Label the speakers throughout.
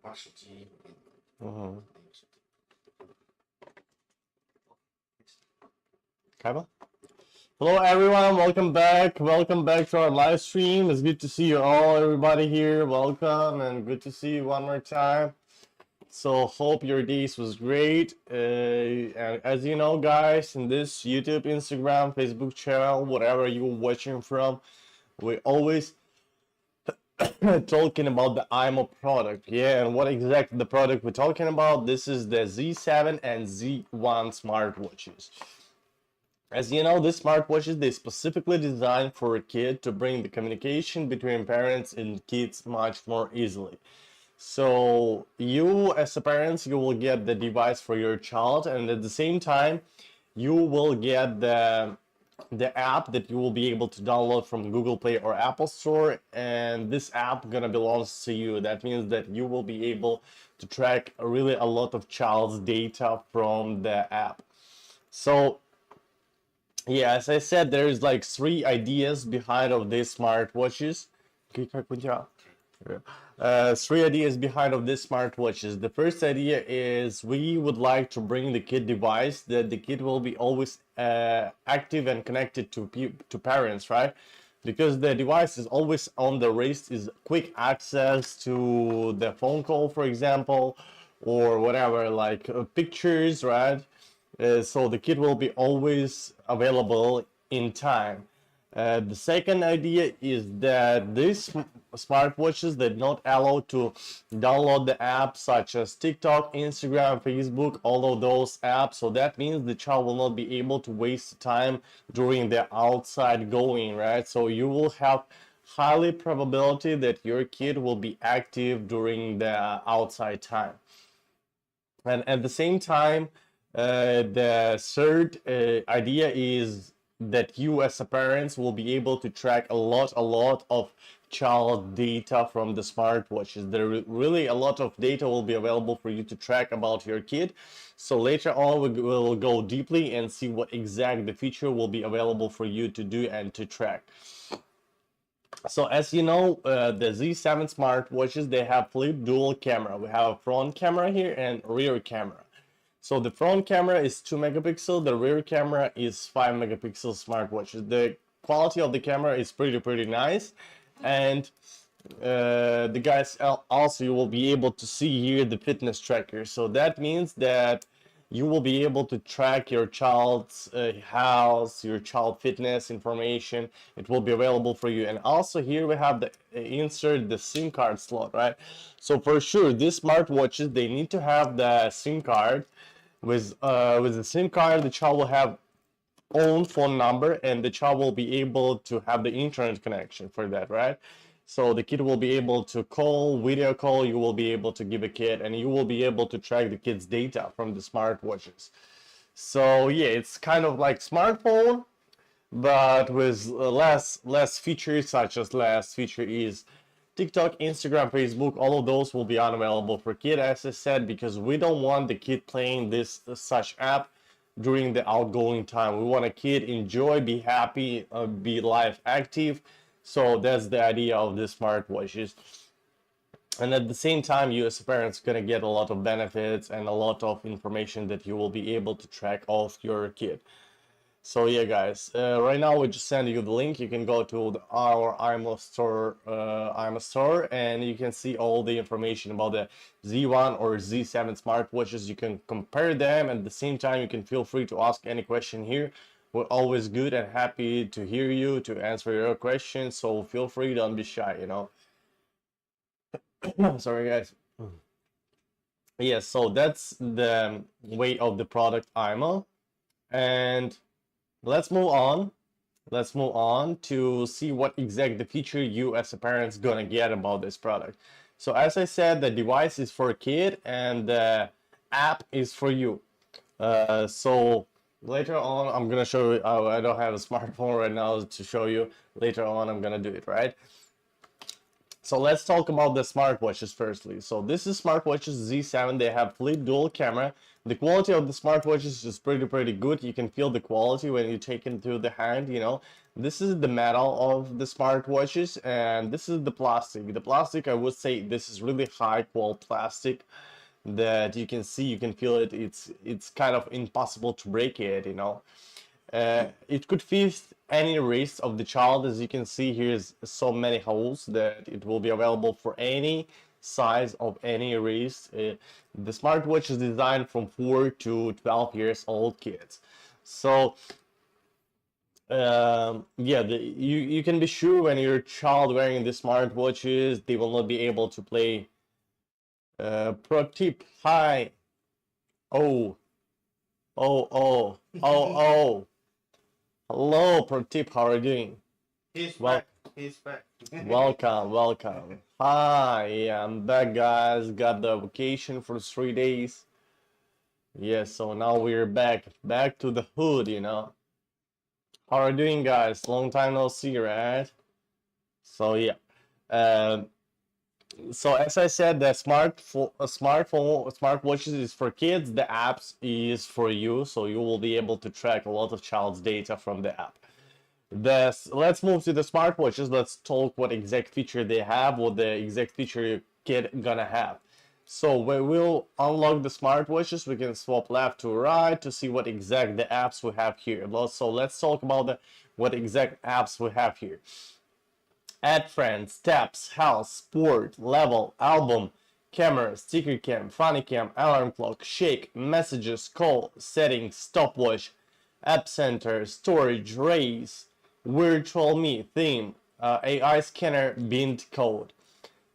Speaker 1: Mhm. Kaiba? Hello everyone, welcome back to our live stream. It's good to see you all, everybody here. Welcome and good to see you one more time. So hope your days was great. And as you know, guys, in this YouTube, Instagram, Facebook channel, whatever you're watching from, we always talking about the imoo product. Yeah, and what exactly the product we're talking about? This is the Z7 and Z1 smartwatches. As you know, these smartwatches, they specifically designed for a kid to bring the communication between parents and kids much more easily. So you as a parent, you will get the device for your child, and at the same time you will get the app that you will be able to download from Google Play or Apple Store, and this app gonna belongs to you. That means that you will be able to track really a lot of child's data from the app. So yeah, as I said, there's like 3 ideas behind of these smartwatches. 3 ideas behind of these smartwatches. The first idea is we would like to bring the kid device that the kid will be always active and connected to parents, right? Because the device is always on the wrist, is quick access to the phone call, for example, or whatever, like pictures, right? So the kit will be always available in time. The second idea is that these smartwatches that not allow to download the apps such as TikTok, Instagram, Facebook, all of those apps. So that means the child will not be able to waste time during the outside going, right? So you will have highly probability that your kid will be active during the outside time. And at the same time, the third idea is that you as a parents will be able to track a lot of child data from the smartwatches. There really a lot of data will be available for you to track about your kid. So later on we will go deeply and see what exact the feature will be available for you to do and to track. So as you know, the Z7 smartwatches, they have flip dual camera. We have a front camera here and rear camera. So the front camera is 2 megapixel, the rear camera is 5 megapixel smartwatches. The quality of the camera is pretty nice, and the guys also, you will be able to see here the fitness tracker. So that means that you will be able to track your child's health, your child fitness information. It will be available for you. And also here we have the insert the SIM card slot, right? So for sure, these smartwatches, they need to have the SIM card. With the SIM card, the child will have own phone number, and the child will be able to have the internet connection for that, right? So the kid will be able to call, video call, you will be able to give a kid, and you will be able to track the kid's data from the smartwatches. So yeah, it's kind of like smartphone, but with less features, such as last feature is TikTok, Instagram, Facebook, all of those will be unavailable for kid, as I said, because we don't want the kid playing this such app during the outgoing time. We want a kid enjoy, be happy, be life active. So that's the idea of the smartwatches. And at the same time, you as parents gonna get a lot of benefits and a lot of information that you will be able to track of your kid. So yeah, guys, right now we just send you the link. You can go to our imoo store, and you can see all the information about the Z1 or Z7 smartwatches. You can compare them, and at the same time you can feel free to ask any question here. We're always good and happy to hear you, to answer your questions, so feel free, don't be shy, you know. Sorry, guys. Yes, so that's the way of the product imoo. And let's move on. Let's move on to see what exact the feature you as a parent's gonna get about this product. So as I said, the device is for a kid and the app is for you. So later on, I'm gonna show you. I don't have a smartphone right now to show you. Later on, I'm gonna do it, right? So let's talk about the smartwatches firstly. So this is smartwatches Z7. They have flip dual camera. The quality of the smartwatches is pretty good. You can feel the quality when you take it through the hand, you know. This is the metal of the smartwatches, and this is the plastic. The plastic, I would say, this is really high quality plastic that you can see, you can feel it. It's kind of impossible to break it, you know. It could fit any wrist of the child. As you can see, here's so many holes that it will be available for any size of any wrist. The smartwatch is designed from 4 to 12 years old kids. So yeah, you can be sure when your child wearing the smartwatches, they will not be able to play. Pro tip, hi. Oh, oh. Oh. Hello, pro tip, how are you doing?
Speaker 2: He's
Speaker 1: Well,
Speaker 2: back. He's back.
Speaker 1: welcome. Hi, yeah, I'm back, guys. Got the vacation for 3 days. Yeah, so now we're back to the hood, you know. How are you doing, guys? Long time no see, right? So yeah. Um, so as I said, the smartwatches is for kids. The apps is for you, so you will be able to track a lot of child's data from the app. Let's move to the smartwatches. Let's talk what exact feature they have, what the exact feature your kid gonna have. So when we'll unlock the smartwatches, we can swap left to right to see what exact the apps we have here. So let's talk about what exact apps we have here. Add friends, taps, house, sport, level, album, camera, sticker cam, funny cam, alarm clock, shake, messages, call, settings, stopwatch, app center, storage, race, virtual me, theme, AI scanner, bind code.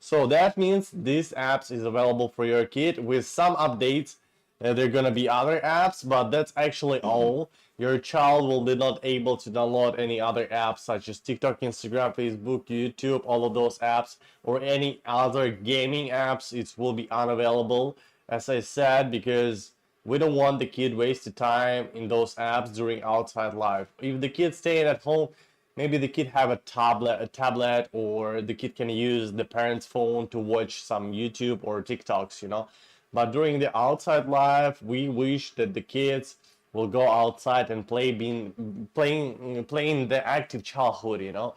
Speaker 1: So that means this apps is available for your kid with some updates. There are gonna be other apps, but that's actually all. Your child will be not able to download any other apps such as TikTok, Instagram, Facebook, YouTube, all of those apps, or any other gaming apps. It will be unavailable, as I said, because we don't want the kid wasted time in those apps during outside life. If the kid staying at home, maybe the kid have a tablet, or the kid can use the parent's phone to watch some YouTube or TikToks, you know. But during the outside life, we wish that the kids will go outside and playing the active childhood, you know,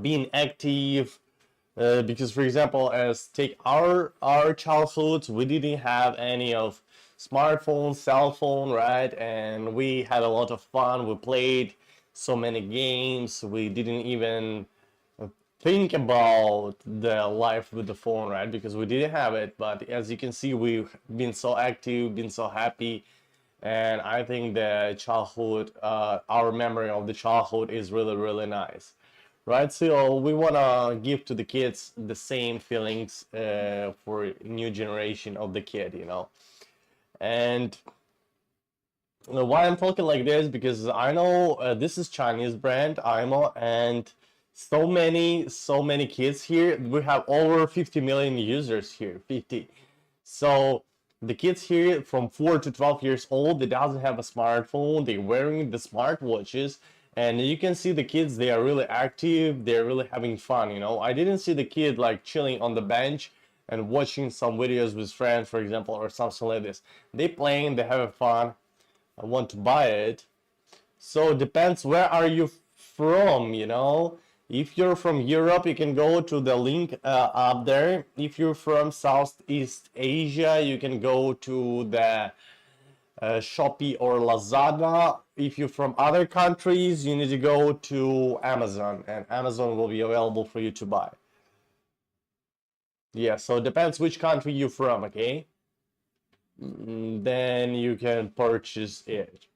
Speaker 1: being active. Because for example, as take our childhoods, we didn't have any of smartphone, cell phone, right? And we had a lot of fun. We played so many games. We didn't even think about the life with the phone, right? Because we didn't have it. But as you can see, we've been so active, been so happy. And I think the childhood, our memory of the childhood is really, really nice, right? So we want to give to the kids the same feelings for new generation of the kid, you know. And why I'm talking like this, because I know this is Chinese brand imoo, and so many kids here. We have over 50 million users here, 50. So the kids here from 4 to 12 years old, they doesn't have a smartphone, they're wearing the smartwatches, and you can see the kids, they are really active, they're really having fun, you know. I didn't see the kid like chilling on the bench and watching some videos with friends, for example, or something like this. They playing, they having fun. I want to buy it. So it depends where are you from, you know. If you're from Europe, you can go to the link up there. If you're from Southeast Asia, you can go to the Shopee or Lazada. If you're from other countries, you need to go to Amazon, and Amazon will be available for you to buy. Yeah, so it depends which country you're from, okay? Then you can purchase it.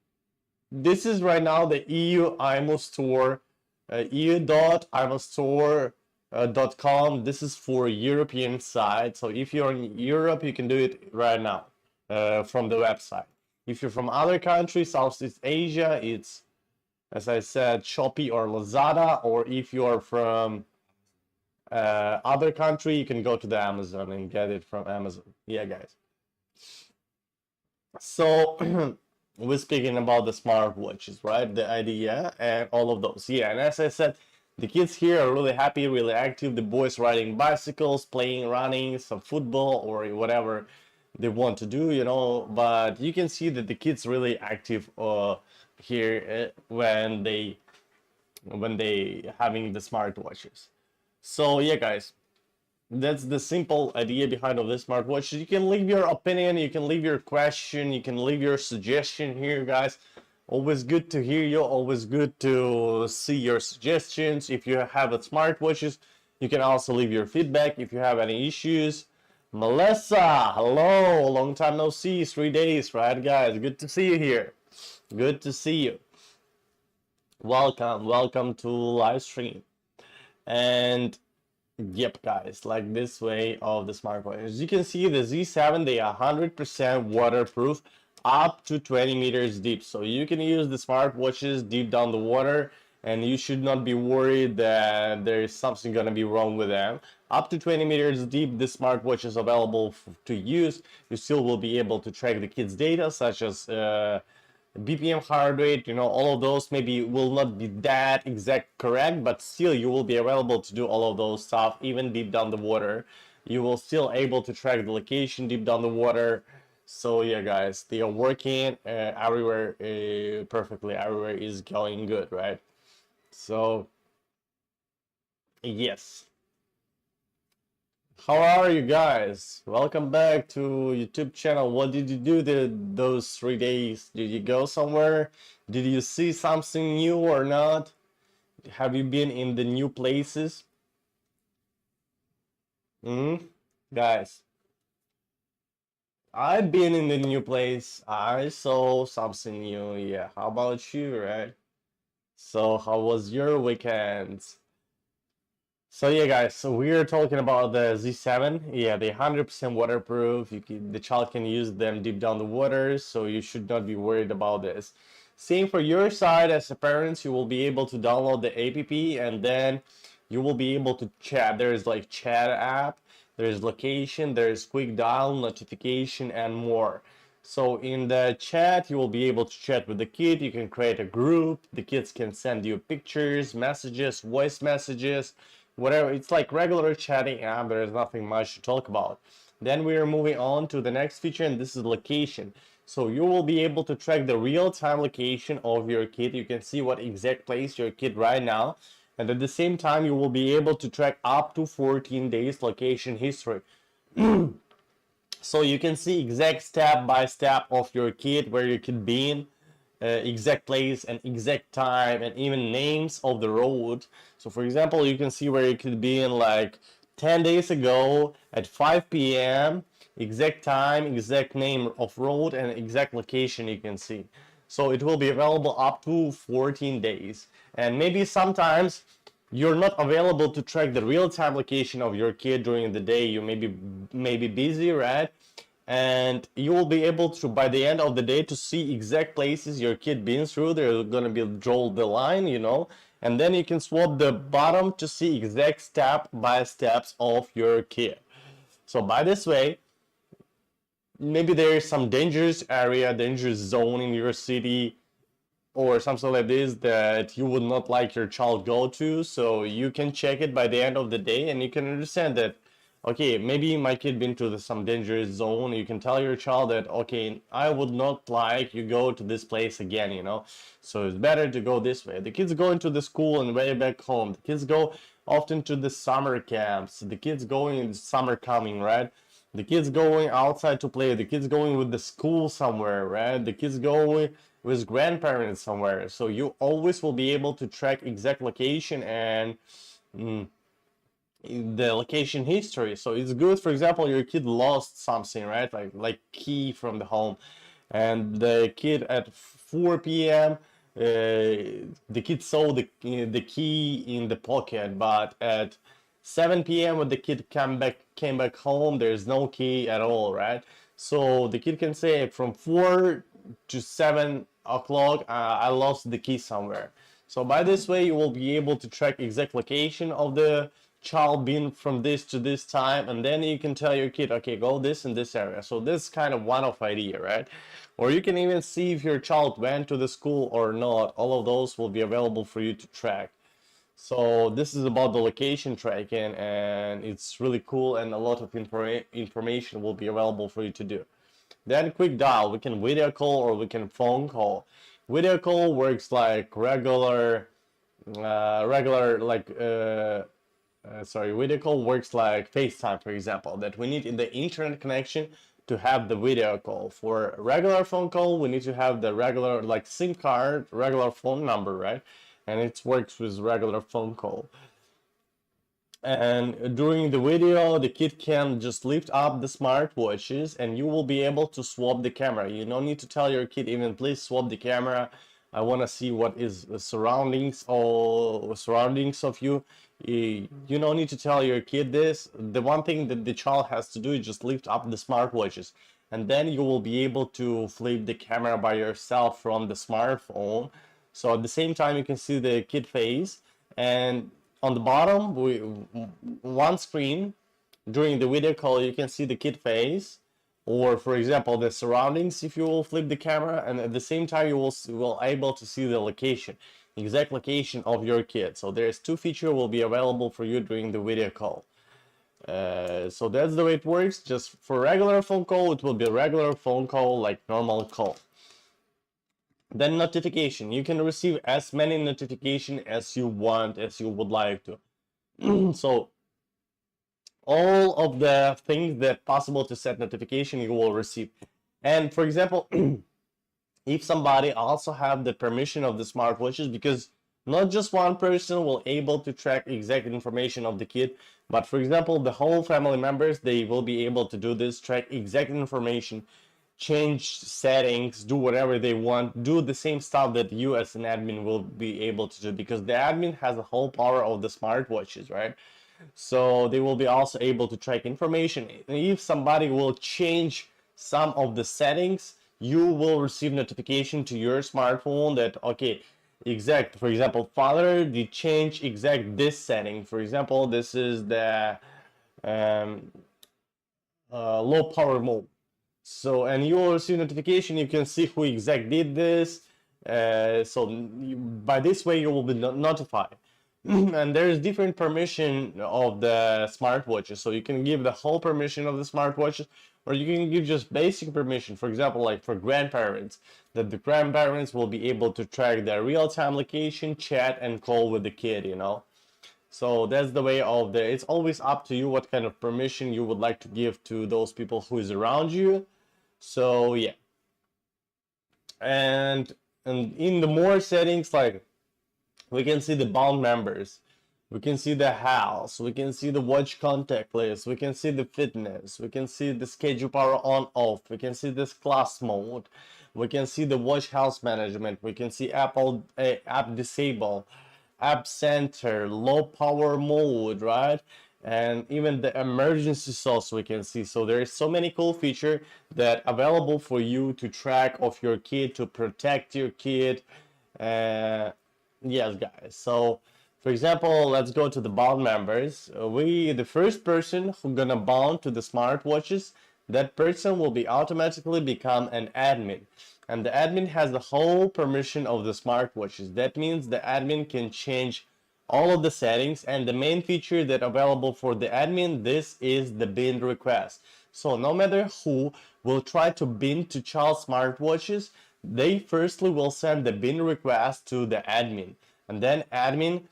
Speaker 1: This is right now the EU imoo store, eu.imostore.com. This is for European side. So if you're in Europe, you can do it right now from the website. If you're from other countries, Southeast Asia, it's, as I said, Shopee or Lazada. Or if you're from other country, you can go to the Amazon and get it from Amazon. Yeah, guys. So we're speaking about the smartwatches, right? The idea and all of those. Yeah, and as I said, the kids here are really happy, really active. The boys riding bicycles, playing, running, some football or whatever they want to do, you know. But you can see that the kids really active here when they when they having the smartwatches. So yeah, guys, that's the simple idea behind of this smartwatch. You can leave your opinion, you can leave your question, you can leave your suggestion here, guys. Always good to hear you, always good to see your suggestions. If you have a smartwatches, you can also leave your feedback if you have any issues. Melissa, hello, long time no see, 3 days, right, guys? Good to see you here. Good to see you. Welcome to live stream. And yep, guys, like this way of the smartwatch. As you can see, the Z7, they are 100% waterproof up to 20 meters deep. So you can use the smartwatches deep down the water and you should not be worried that there is something going to be wrong with them. Up to 20 meters deep, this smartwatch is available to use. You still will be able to track the kids' data, such as BPM, heart rate, all of those maybe will not be that exact correct, but still you will be available to do all of those stuff even deep down the water. You will still able to track the location deep down the water. So yeah, guys, they are working everywhere perfectly. Everywhere is going good, right? So yes. How are you guys? Welcome back to YouTube channel. What did you do those 3 days? Did you go somewhere? Did you see something new or not? Have you been in the new places? Guys, I've been in the new place. I saw something new. Yeah, how about you, right? So how was your weekend? So yeah, guys, so we're talking about the Z7. Yeah, they're 100% waterproof. The child can use them deep down the water, so you should not be worried about this. Same for your side as a parent, you will be able to download the app and then you will be able to chat. There's like chat app, there's location, there's quick dial, notification, and more. So in the chat, you will be able to chat with the kid. You can create a group. The kids can send you pictures, messages, voice messages, whatever. It's like regular chatting app. There is nothing much to talk about. Then we are moving on to the next feature, and this is location. So you will be able to track the real-time location of your kid. You can see what exact place your kid right now. And at the same time, you will be able to track up to 14 days location history. So you can see exact step by step of your kid, where your kid been, exact place and exact time, and even names of the road. So for example, you can see where you could be in like 10 days ago at 5 p.m. exact time, exact name of road, and exact location you can see. So it will be available up to 14 days. And maybe sometimes you're not available to track the real-time location of your kid during the day. You may be busy, right? And you will be able to, by the end of the day, to see exact places your kid been through. They're gonna be draw the line, and then you can swap the bottom to see exact step by steps of your kid. So by this way, maybe there is some dangerous area, dangerous zone in your city, or something like this that you would not like your child go to, so you can check it by the end of the day and you can understand that, okay, maybe my kid been to some dangerous zone. You can tell your child that, okay, I would not like you go to this place again, so it's better to go this way. The kids go into the school and way back home. The kids go often to the summer camps. The kids going in summer coming, right? The kids going outside to play. The kids going with the school somewhere, right? The kids going with grandparents somewhere. So you always will be able to track exact location and the location history. So it's good. For example, your kid lost something, right? Like key from the home, and the kid at 4 p.m. The kid saw the key in the pocket, but at 7 p.m. when the kid came back home, there's no key at all, right? So the kid can say from 4 to 7 o'clock, I lost the key somewhere. So by this way, you will be able to track exact location of the child being from this to this time, and then you can tell your kid, okay, go this and this area. So this is kind of one-off idea, right? Or you can even see if your child went to the school or not. All of those will be available for you to track. So this is about the location tracking, and it's really cool, and a lot of information will be available for you to do. Then quick dial, we can video call or we can phone call. Video call works like regular regular sorry, video call works like FaceTime, for example, that we need in the internet connection to have the video call. For regular phone call, we need to have the regular like SIM card, regular phone number, right? And it works with regular phone call. And during the video, the kid can just lift up the smartwatches and you will be able to swap the camera. You don't need to tell your kid even, please swap the camera. I want to see what is the surroundings or surroundings of you. You don't need to tell your kid this. The one thing that the child has to do is just lift up the smartwatches. And then you will be able to flip the camera by yourself from the smartphone. So at the same time, you can see the kid face. And on the bottom, one screen, during the video call, you can see the kid face, or for example, the surroundings if you will flip the camera, and at the same time, you will able to see the location, exact location of your kid. So there's two features will be available for you during the video call. So that's the way it works. Just for regular phone call, it will be a regular phone call like normal call. Then notification, you can receive as many notifications as you want, as you would like to. So all of the things that possible to set notification you will receive. And for example, if somebody also have the permission of the smartwatches, because not just one person will able to track exact information of the kid, but for example, the whole family members, they will be able to do this, track exact information, change settings, do whatever they want, do the same stuff that you as an admin will be able to do, because the admin has the whole power of the smartwatches, right? So they will be also able to track information. If somebody will change some of the settings, you will receive notification to your smartphone that, okay, exact, for example, father, they change exact this setting. For example, this is the low power mode. So, and you will receive notification, you can see who exactly did this. By this way, you will be notified. And there is different permission of the smartwatches. So you can give the whole permission of the smartwatches, or you can give just basic permission. For example, like for grandparents, that the grandparents will be able to track their real-time location, chat, and call with the kid, you know. So that's the way of the, it's always up to you what kind of permission you would like to give to those people who is around you. So yeah. And in the more settings, like we can see the bound members, we can see the house, we can see the watch contact list, we can see the fitness, we can see the schedule power on off, we can see this class mode, we can see the watch house management, we can see Apple app disable, app center, low power mode, right? And even the emergency source we can see. So there is so many cool features that available for you to track of your kid, to protect your kid. Yes, guys. So for example, let's go to the bound members. The first person who gonna bound to the smartwatches, that person will be automatically become an admin. And the admin has the whole permission of the smartwatches. That means the admin can change all of the settings, and the main feature that available for the admin, this is the bind request. So no matter who will try to bind to child smartwatches, they firstly will send the bind request to the admin, and then admin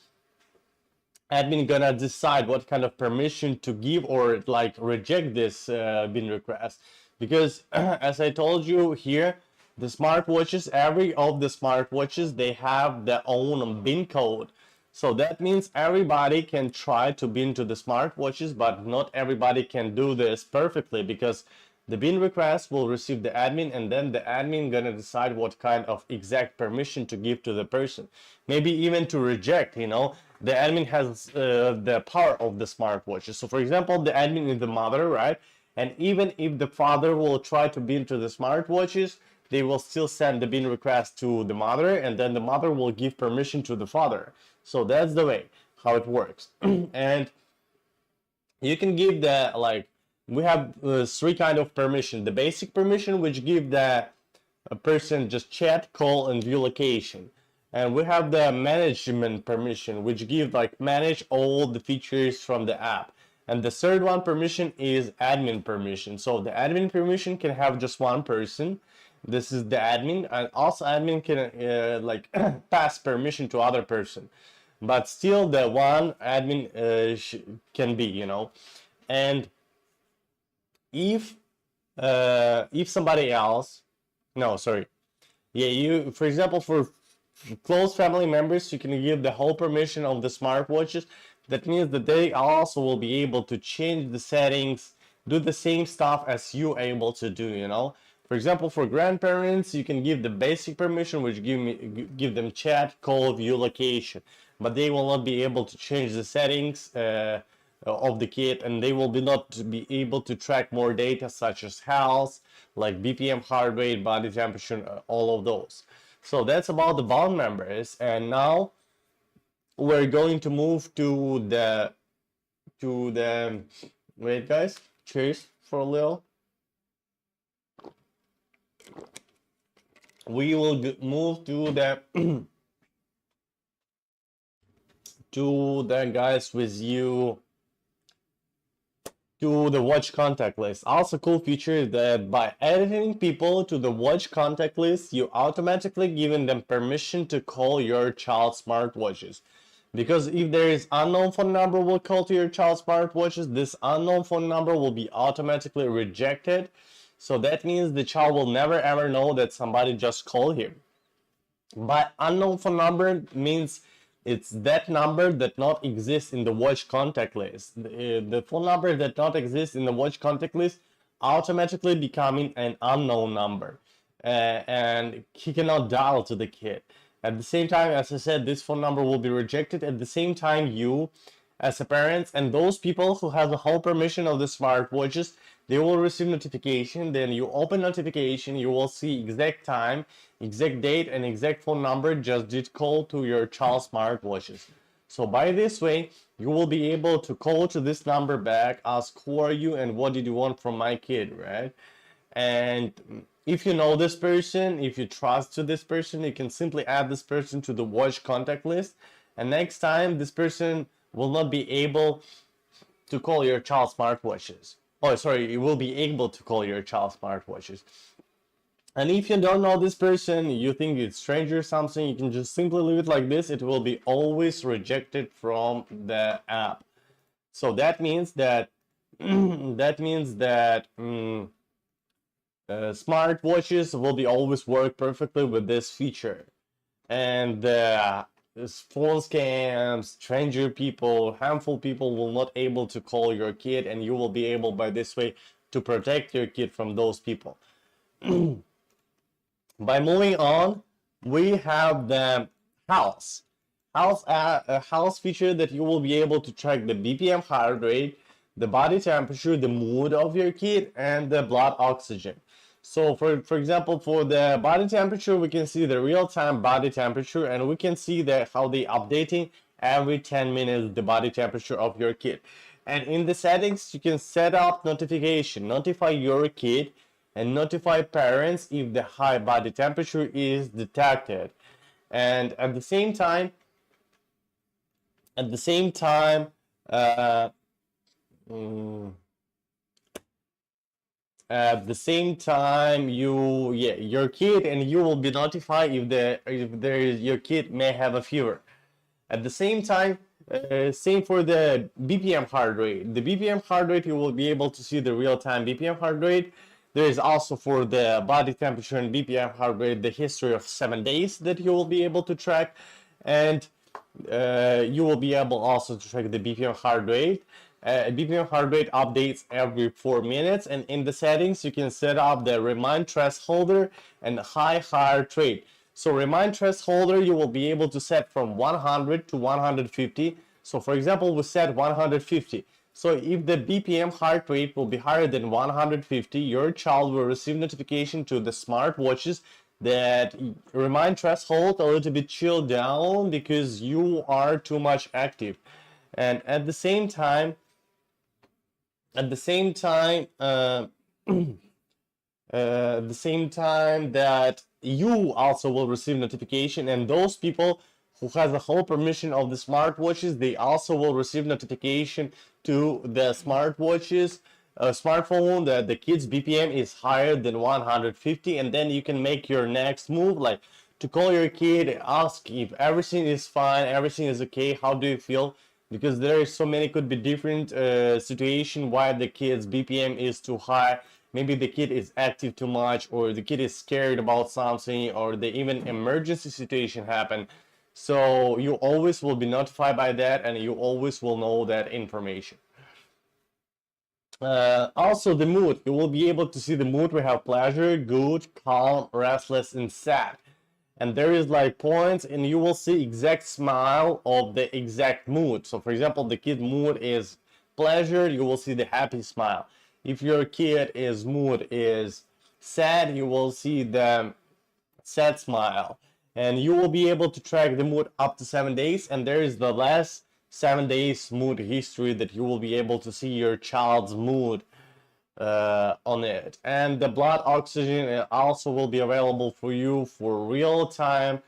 Speaker 1: gonna decide what kind of permission to give or like reject this bind request. Because as I told you here, the smartwatches, every of the smartwatches, they have their own bind code. So that means everybody can try to bind to the smartwatches, but not everybody can do this perfectly, because the bind request will receive the admin, and then the admin gonna decide what kind of exact permission to give to the person. Maybe even to reject, you know. The admin has the power of the smartwatches. So for example, the admin is the mother, right? And even if the father will try to bind to the smartwatches, they will still send the bind request to the mother, and then the mother will give permission to the father. So that's the way how it works. And you can give the, like, we have three kind of permission. The basic permission, which give the person just chat, call, and view location. And we have the management permission, which give like manage all the features from the app. And the third one permission is admin permission. So the admin permission can have just one person. This is the admin, and also admin can like pass permission to other person. but still the one admin can be, and if somebody else, no, sorry, yeah, you, for example, for close family members, you can give the whole permission of the smartwatches. That means that they also will be able to change the settings, do the same stuff as you able to do, For example, for grandparents, you can give the basic permission, which give them chat, call, view location, but they will not be able to change the settings of the kit, and they will be not be able to track more data such as health, like BPM, heart rate, body temperature, all of those. So that's about the bond members, and now we're going to move to the wait, guys, cheers for a little. We will move to the to the guys with you to the watch contact list. Also cool feature is that by adding people to the watch contact list, you automatically giving them permission to call your child's smartwatches. Because if there is unknown phone number will call to your child's smartwatches, this unknown phone number will be automatically rejected. So that means the child will never ever know that somebody just called him. But unknown phone number means it's that number that not exists in the watch contact list. The phone number that not exists in the watch contact list automatically becoming an unknown number, and he cannot dial to the kid. At the same time, as I said, this phone number will be rejected. At the same time, you as a parent and those people who have the whole permission of the smartwatches, they will receive notification. Then you open notification, you will see exact time, exact date, and exact phone number just did call to your child's smartwatches. So by this way, you will be able to call to this number back, ask who are you and what did you want from my kid, right? And if you know this person, if you trust to this person, you can simply add this person to the watch contact list, and next time this person will not be able to call your child smartwatches. Oh, sorry, you will be able to call your child smartwatches. And if you don't know this person, you think it's stranger or something, you can just simply leave it like this. It will be always rejected from the app. So that means that smartwatches will be always work perfectly with this feature. And phone scams, stranger people, harmful people will not able to call your kid, and you will be able by this way to protect your kid from those people. By moving on, we have the house feature that you will be able to track the BPM, heart rate, the body temperature, the mood of your kid, and the blood oxygen. So for example, for the body temperature, we can see the real-time body temperature, and we can see that how they updating every 10 minutes the body temperature of your kid. And in the settings, you can set up notification, notify your kid and notify parents if the high body temperature is detected. And at the same time, uh, mm, at the same time, your kid and you will be notified if your kid may have a fever. At the same time, same for the BPM heart rate. The BPM heart rate, you will be able to see the real-time BPM heart rate. There is also for the body temperature and BPM heart rate the history of 7 days that you will be able to track, and you will be able also to track the BPM heart rate. BPM heart rate updates every 4 minutes, and in the settings you can set up the remind thresholder and high heart rate. So remind thresholder you will be able to set from 100 to 150. So for example, we set 150. So if the BPM heart rate will be higher than 150, your child will receive notification to the smartwatches that remind threshold a little bit chill down because you are too much active. And at the same time, at the same time that you also will receive notification, and those people who has the whole permission of the smartwatches, they also will receive notification to the smartwatches smartphone that the kids BPM is higher than 150, and then you can make your next move like to call your kid, ask if everything is fine, everything is okay, how do you feel, because there is so many could be different situation why the kid's BPM is too high. Maybe the kid is active too much, or the kid is scared about something, or the even emergency situation happen. So you always will be notified by that, and you always will know that information. Also the mood, you will be able to see the mood. We have pleasure, good, calm, restless, and sad. And there is like points, and you will see exact smile of the exact mood. So for example, the kid mood is pleasure, you will see the happy smile. If your kid is mood is sad, you will see the sad smile. And you will be able to track the mood up to 7 days, and there is the last 7 days mood history that you will be able to see your child's mood on it. And the blood oxygen also will be available for you for real-time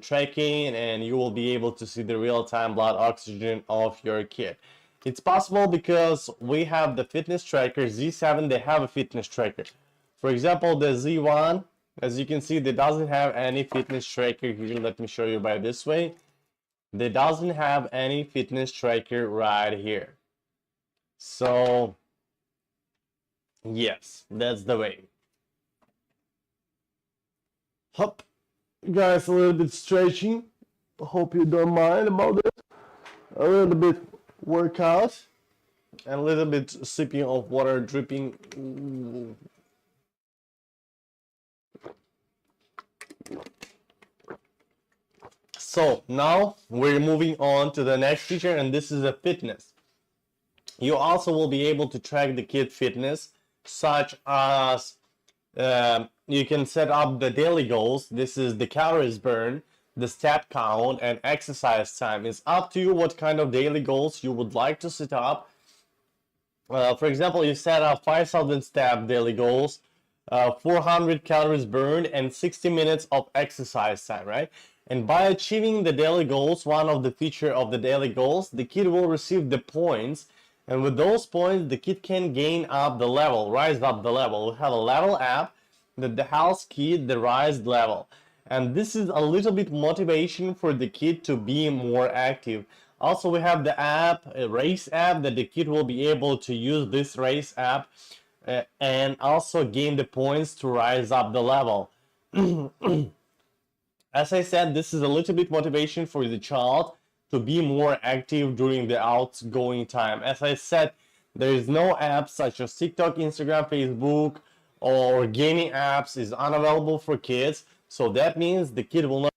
Speaker 1: tracking, and you will be able to see the real-time blood oxygen of your kid. It's possible because we have the fitness tracker. Z7, they have a fitness tracker. For example, the Z1, as you can see, they doesn't have any fitness tracker here. Let me show you by this way. They doesn't have any fitness tracker right here. So yes, that's the way. Hop, guys, a little bit stretching. Hope you don't mind about it. A little bit workout and a little bit sipping of water dripping. So now we're moving on to the next feature, and this is a fitness. You also will be able to track the kid fitness, such as you can set up the daily goals. This is the calories burned, the step count, and exercise time. It's up to you what kind of daily goals you would like to set up. For example, you set up 5,000 step daily goals, 400 calories burned, and 60 minutes of exercise time, right? And by achieving the daily goals, one of the feature of the daily goals, the kid will receive the points. And with those points, the kid can gain up the level, rise up the level. We have a level app that helps kid the rise level. And this is a little bit motivation for the kid to be more active. Also, we have the app, a race app, that the kid will be able to use this race app and also gain the points to rise up the level. As I said, this is a little bit motivation for the child to be more active during the outgoing time. As I said, there is no apps such as TikTok, Instagram, Facebook, or gaming apps is unavailable for kids. So that means the kid will not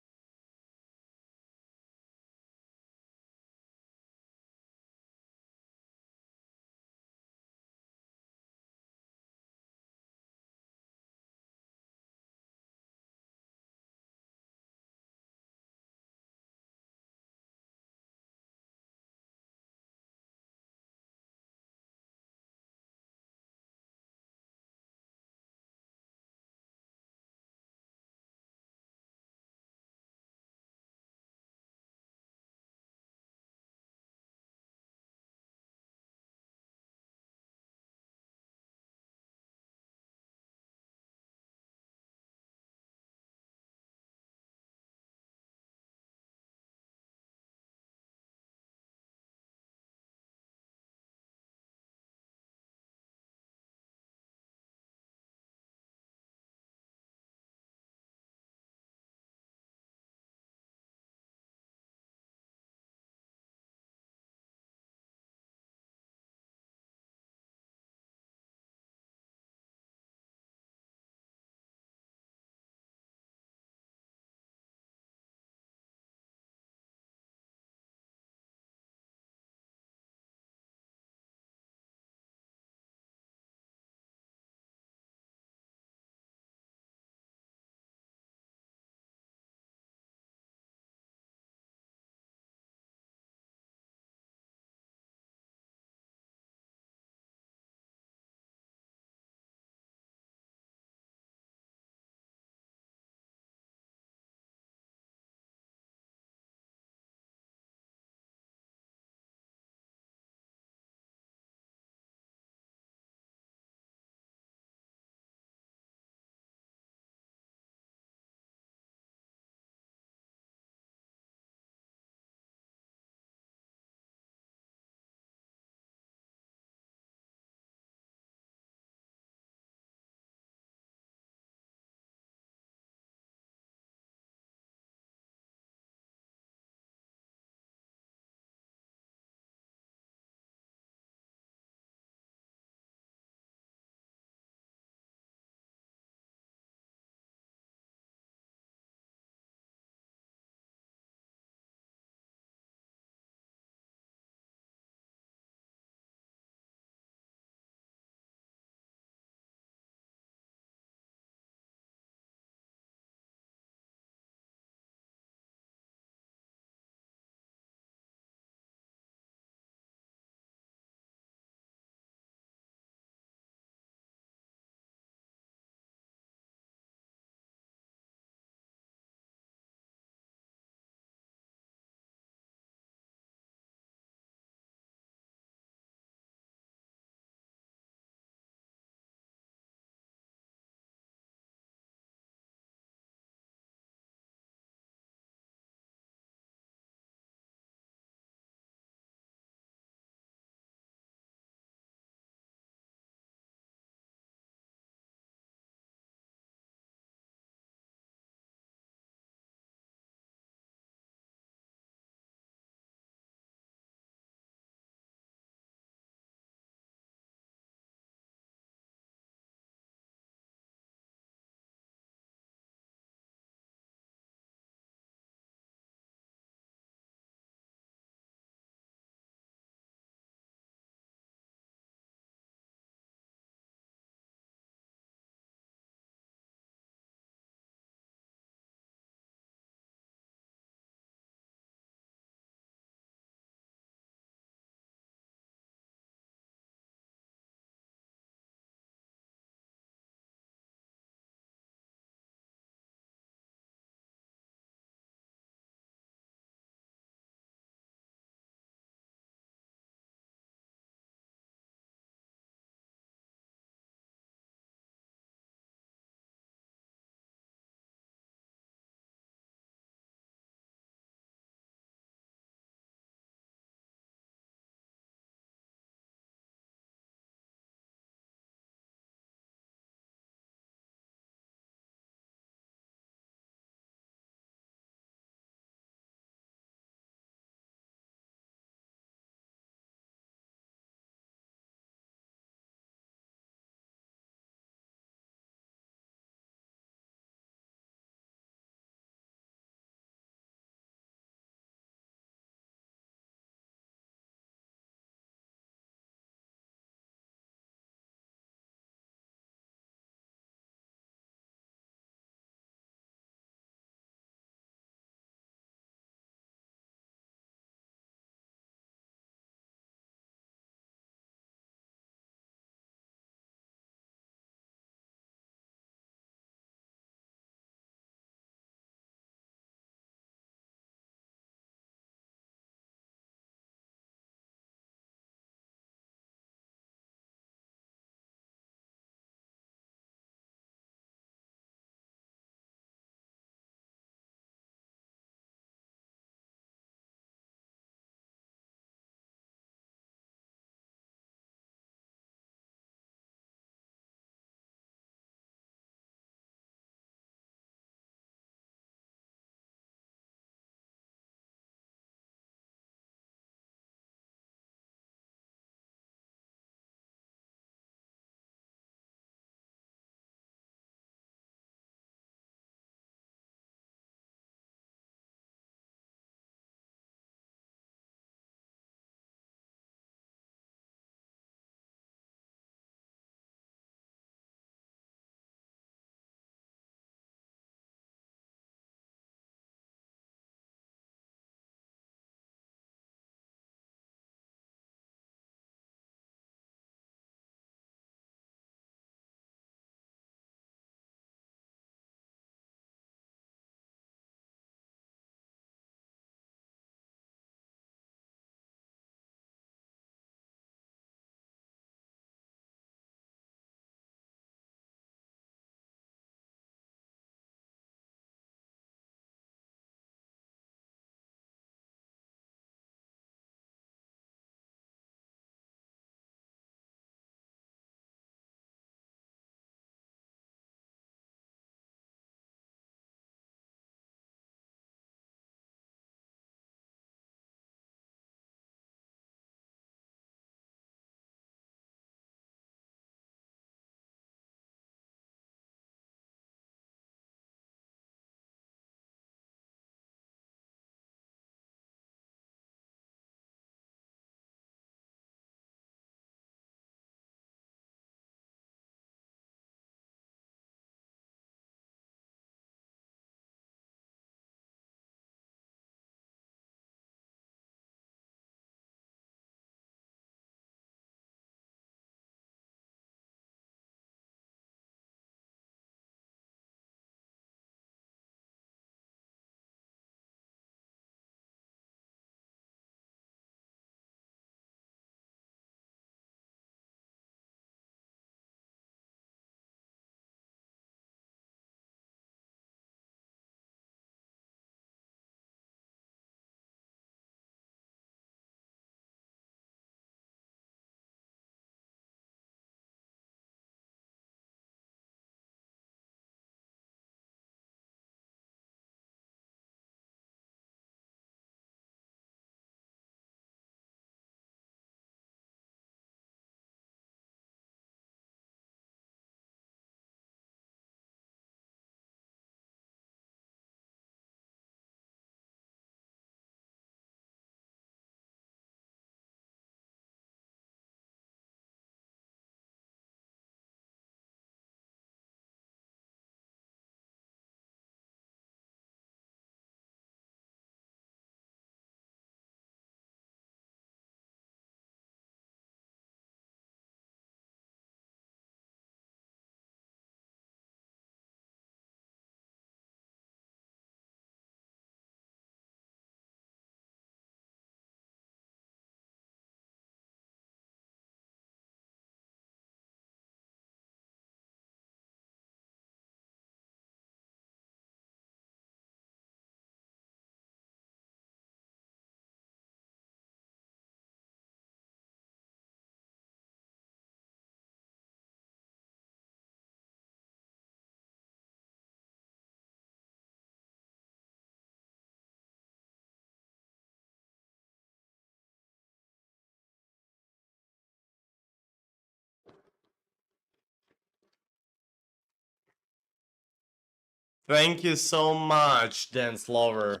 Speaker 1: Thank you so much, Dance Lover.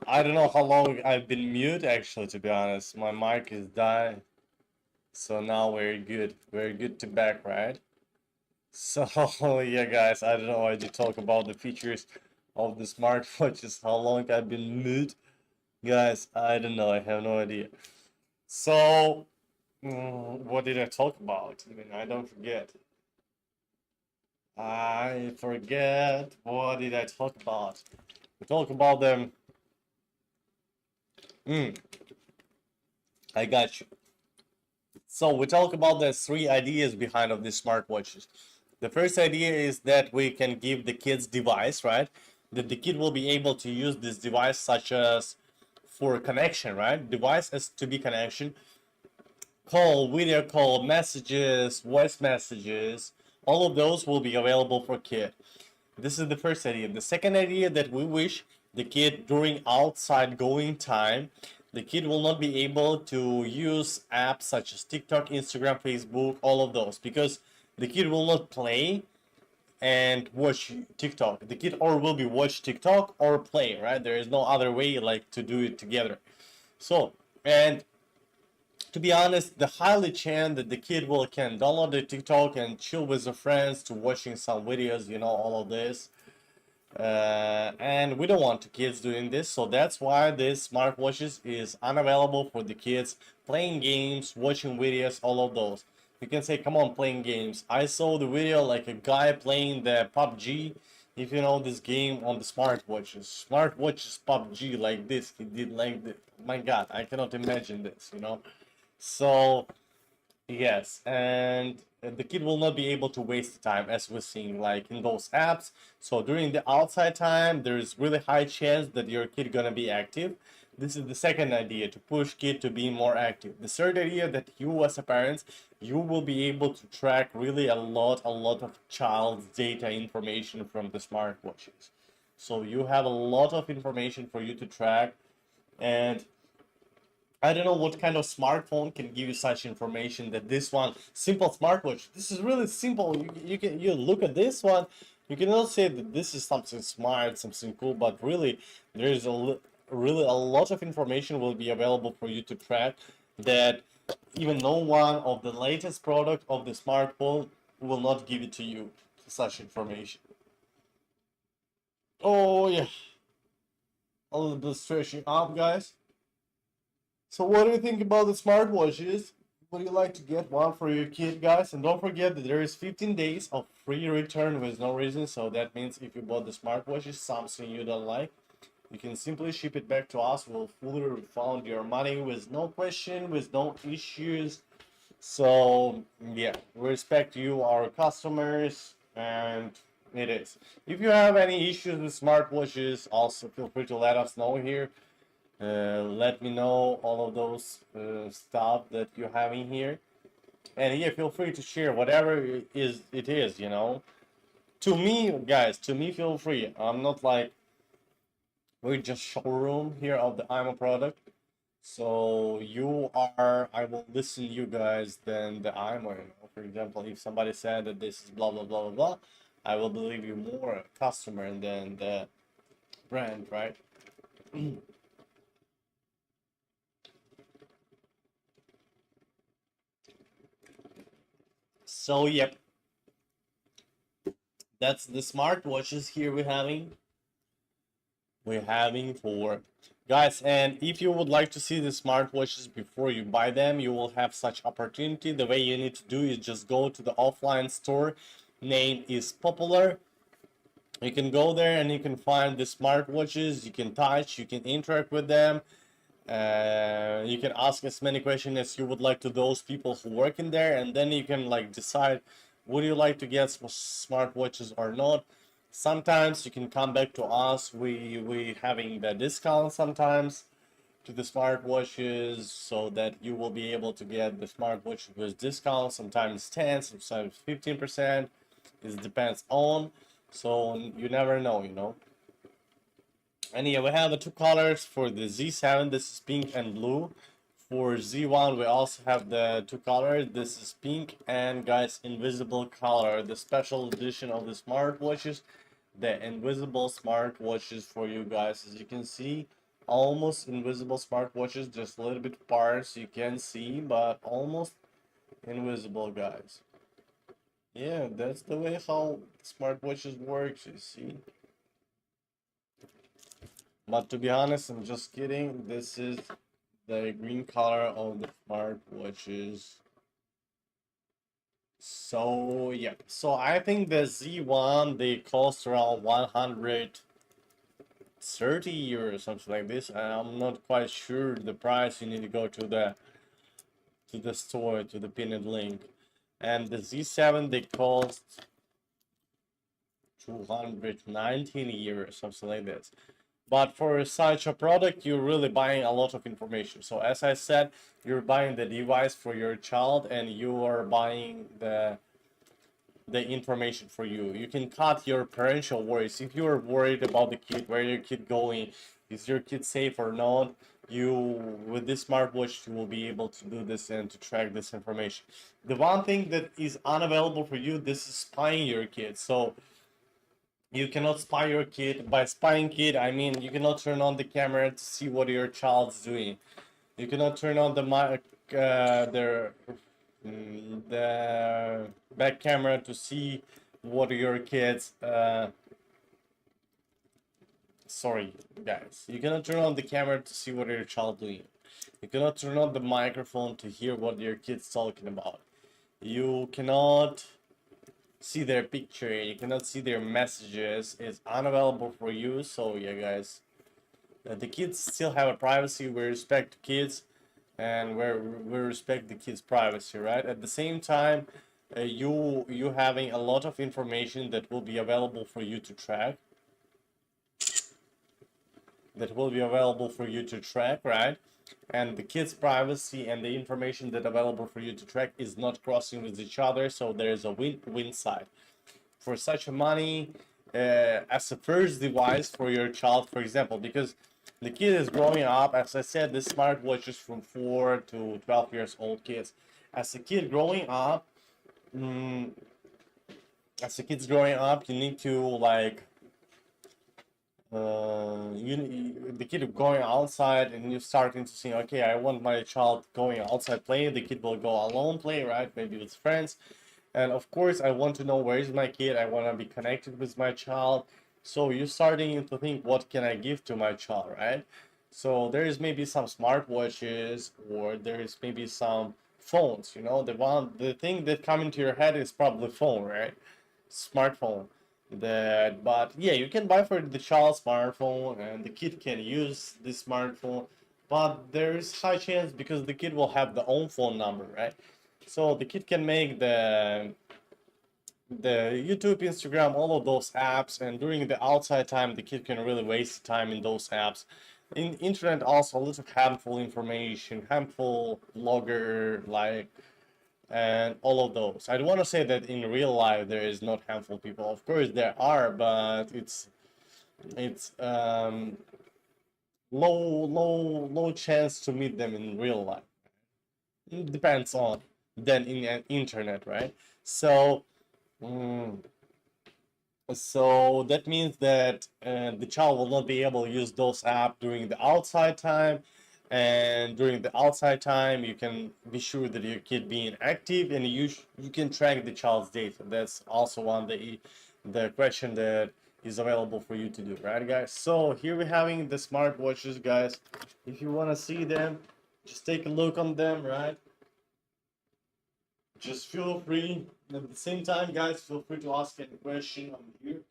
Speaker 1: I don't know how long I've been mute actually, to be honest. My mic is dying. So now we're good. We're good to back, right? So yeah guys, I don't know why to talk about the features of the smartwatches, how long I've been mute. Guys, I don't know, I have no idea. So what did I talk about? I mean, I don't forget. I forget. What did I talk about? We talk about them. Mm, I got you. So we talk about the three ideas behind of these smartwatches. The first idea is that we can give the kids device, right? That the kid will be able to use this device such as for connection, right? Device as to be connection, call, video call, messages, voice messages, all of those will be available for kid. This is the first idea. The second idea that we wish the kid during outside going time, the kid will not be able to use apps such as TikTok, Instagram, Facebook, all of those, because the kid will not play and watch TikTok. The kid or will be watch TikTok or play, right? There is no other way like to do it together. So, and to be honest, the highly chance that the kid will can download the TikTok and chill with the friends to watching some videos, you know, all of this. And we don't want the kids doing this, so that's why this smartwatches is unavailable for the kids playing games, watching videos, all of those. You can say, come on, playing games. I saw the video like a guy playing the PUBG, if you know this game on the smartwatches. Smartwatches PUBG like this. He did like this. My God, I cannot imagine this, you know. So yes, and the kid will not be able to waste time as we're seeing like in those apps. So during the outside time, there's really high chance that your kid gonna be active. This is the second idea, to push kid to be more active. The third idea, that you as a parents, you will be able to track really a lot of child's data information from the smartwatches. So you have a lot of information for you to track, and I don't know what kind of smartphone can give you such information that this one simple smartwatch. This is really simple. You look at this one, you cannot say that this is something smart, something cool, but really there is really a lot of information will be available for you to track that even no one of the latest product of the smartphone will not give it to you such information. Oh yeah, a little bit stretching up, guys. So what do you think about the smartwatches? Would you like to get one for your kid, guys? And don't forget that there is 15 days of free return with no reason. So that means if you bought the smartwatches, something you don't like, you can simply ship it back to us. We'll fully refund your money with no question, with no issues. So yeah, we respect you, our customers, and it is. If you have any issues with smartwatches, also feel free to let us know here. Let me know all of those stuff that you have in here, and yeah, feel free to share whatever it is, you know. To me, guys, to me, feel free. I'm not like, we're just showroom here of the imoo product. So you are, I will listen to you guys than the imoo, you know? For example, if somebody said that this is blah blah blah blah blah, I will believe you more a customer than the brand, right? So yep, that's the smartwatches here we're having for guys. And if you would like to see the smartwatches before you buy them, you will have such opportunity. The way you need to do is just go to the offline store, name is Popular. You can go there and you can find the smartwatches, you can touch, you can interact with them. You can ask as many questions as you would like to those people who work in there, and then you can like decide, would you like to get smartwatches or not. Sometimes you can come back to us, we having the discount sometimes to the smartwatches, so that you will be able to get the smartwatch with discount, sometimes 10, sometimes 15%. It depends on, so you never know, you know. And yeah, we have the two colors for the Z7. This is pink and blue. For Z1, we also have the two colors. This is pink and, guys, invisible color. The special edition of the smartwatches. the invisible smartwatches for you guys. As you can see, almost invisible smartwatches, just a little bit parts you can see, but almost invisible, guys. Yeah, that's the way how smartwatches works, you see. But to be honest, I'm just kidding. This is the green color of the smartwatches. So yeah, so I think the Z1 they cost around 130 or something like this. I'm not quite sure the price. You need to go to the store, to the pinned link. And the Z7 they cost 219 euros, something like this. But for such a product, you're really buying a lot of information. So as I said, you're buying the device for your child and you are buying the information for you. You can cut your parental worries. If you're worried about the kid, where your kid going, is your kid safe or not, you with this smartwatch you will be able to do this and to track this information. The one thing that is unavailable for you, this is spying your kid. So you cannot spy your kid. By spying kid, I mean you cannot turn on the camera to see what your child's doing. You cannot turn on the mic, the back camera to see what your kids. Sorry, guys. You cannot turn on the camera to see what your child doing. You cannot turn on the microphone to hear what your kids talking about. You cannot see their picture. You cannot see their messages. It's unavailable for you. So yeah, guys. The kids still have a privacy. We respect kids, and we respect the kids' privacy, right? At the same time, you having a lot of information that will be available for you to track. That will be available for you to track, right? And the kids' privacy and the information that available for you to track is not crossing with each other. So there is a win-win side. For such a money, as a first device for your child, for example, because the kid is growing up. As I said, this smartwatch is from 4 to 12 years old kids. As a kid growing up, mm, as a kid's growing up, you need to like the kid going outside and you starting to see, okay, I want my child going outside playing. The kid will go alone play, right? Maybe with friends. And of course, I want to know where is my kid. I want to be connected with my child. So you're starting to think, what can I give to my child, right? So there is maybe some smartwatches or there is maybe some phones, the thing that come into your head is probably phone, right? Smartphone. But yeah, you can buy for the child smartphone and the kid can use the smartphone, but there's high chance because the kid will have the own phone number, right? So the kid can make the YouTube, Instagram, all of those apps, and during the outside time, the kid can really waste time in those apps. In internet, also a lot of harmful information, harmful blogger like, and all of those. I don't want to say that in real life there is not harmful people. Of course there are, but it's low chance to meet them in real life. It depends on than in an internet, right? So. Mm, so that means that the child will not be able to use those apps during the outside time. And during the outside time, you can be sure that your kid being active and you can track the child's data. That's also one the question that is available for you to do, right, guys? So here we're having the smartwatches, guys. If you want to see them, just take a look on them, right? Just feel free. At the same time, guys, feel free to ask any question. I'm here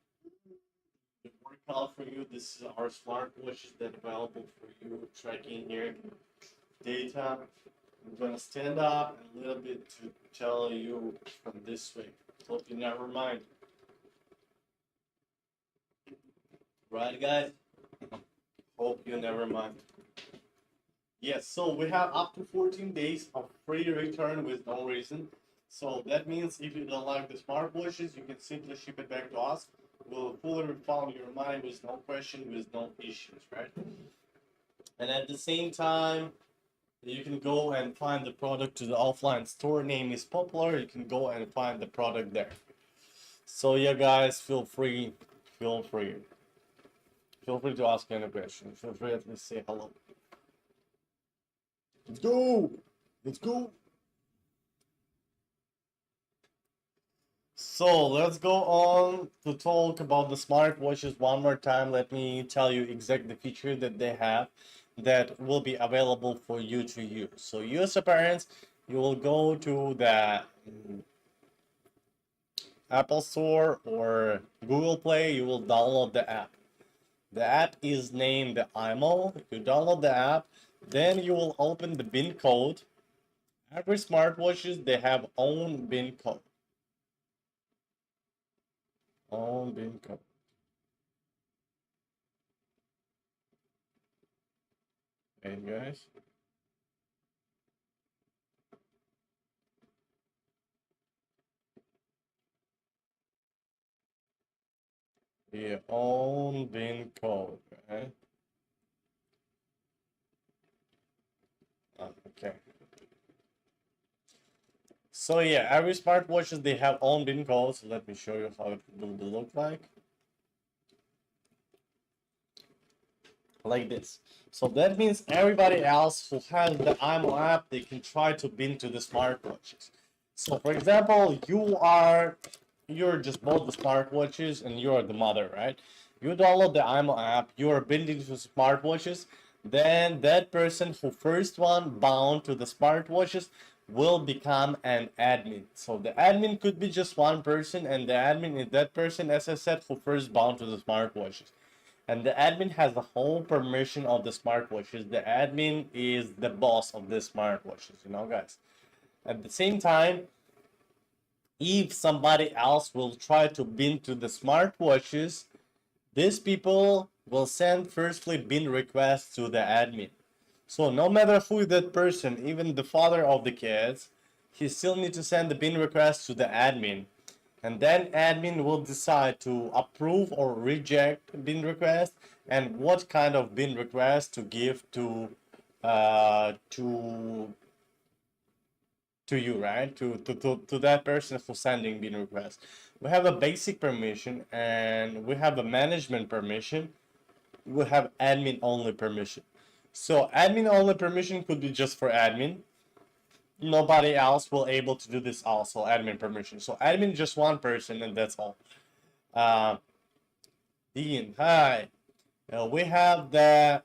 Speaker 1: to work out for you. This is our smartwatches that available for you tracking here data. I'm gonna stand up a little bit to tell you from this way. Hope you never mind. Right, guys? Hope you never mind. Yes, so we have up to 14 days of free return with no reason. So that means if you don't like the smartwatches, you can simply ship it back to us. We'll fully refund your money with no question, with no issues, right? And at the same time, you can go and find the product to the offline store. Name is popular. You can go and find the product there. So yeah, guys, feel free feel free. Feel free to ask any question. Feel free at least say hello. Let's go! Let's go! So let's go on to talk about the smartwatches one more time. Let me tell you exactly the feature that they have that will be available for you to use. So you as a parents, you will go to the Apple Store or Google Play, you will download the app. The app is named the imoo. You download the app, then you will open the bin code. Every smartwatches, they have own bin code. Own bin code. Hey guys. The own bin code, right? Okay. So yeah, every smartwatches they have own bin codes. Let me show you how it will look like. Like this. So that means everybody else who has the imoo app, they can try to bin to the smartwatches. So for example, you're just bought the smartwatches and you're the mother, right? You download the imoo app, you are binding to smartwatches, then that person who first one bound to the smartwatches will become an admin. So the admin could be just one person, and the admin is that person, as I said, who first bound to the smartwatches. And the admin has the whole permission of the smartwatches. The admin is the boss of the smartwatches, guys. At the same time, if somebody else will try to bin to the smartwatches, these people will send firstly bin requests to the admin. So no matter who that person, even the father of the kids, he still needs to send the bin request to the admin. And then admin will decide to approve or reject bin request and what kind of bin request to give to you, right? To that person who's sending bin request. We have a basic permission and we have a management permission. We have admin only permission. So admin only permission could be just for admin. Nobody else will able to do this also, admin permission. So admin just one person and that's all. Dean, hi. We have the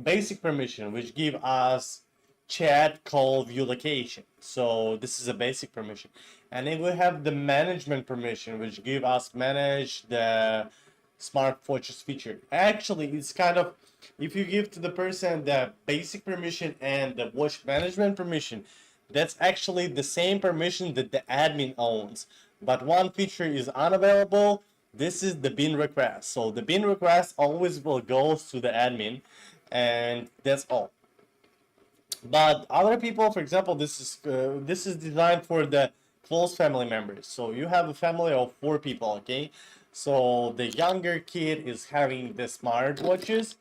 Speaker 1: basic permission which give us chat, call, view location. So this is a basic permission. And then we have the management permission which give us manage the smartwatches feature. Actually, it's kind of, if you give to the person the basic permission and the watch management permission, that's actually the same permission that the admin owns. But one feature is unavailable. This is the bin request. So the bin request always will go to the admin, and that's all. But other people, for example, this is designed for the close family members. So you have a family of 4 people, okay? So the younger kid is having the smartwatches,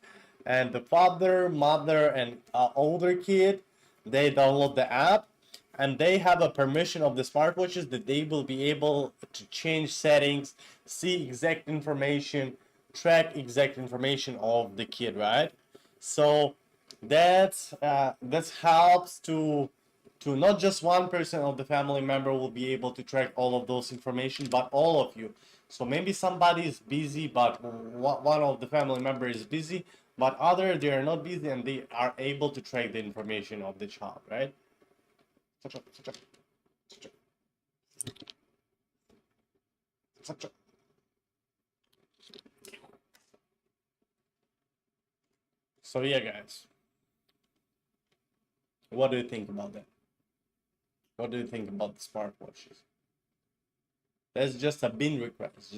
Speaker 1: and the father, mother, and older kid, they download the app, and they have a permission of the smartwatches that they will be able to change settings, see exact information, track exact information of the kid, right? So that helps to not just one person of the family member will be able to track all of those information, but all of you. So maybe somebody is busy, but one of the family member is busy, but other they are not busy and they are able to track the information of the child, right? So yeah, guys, what do you think about that? What do you think about the smartwatches? That's just a bin request,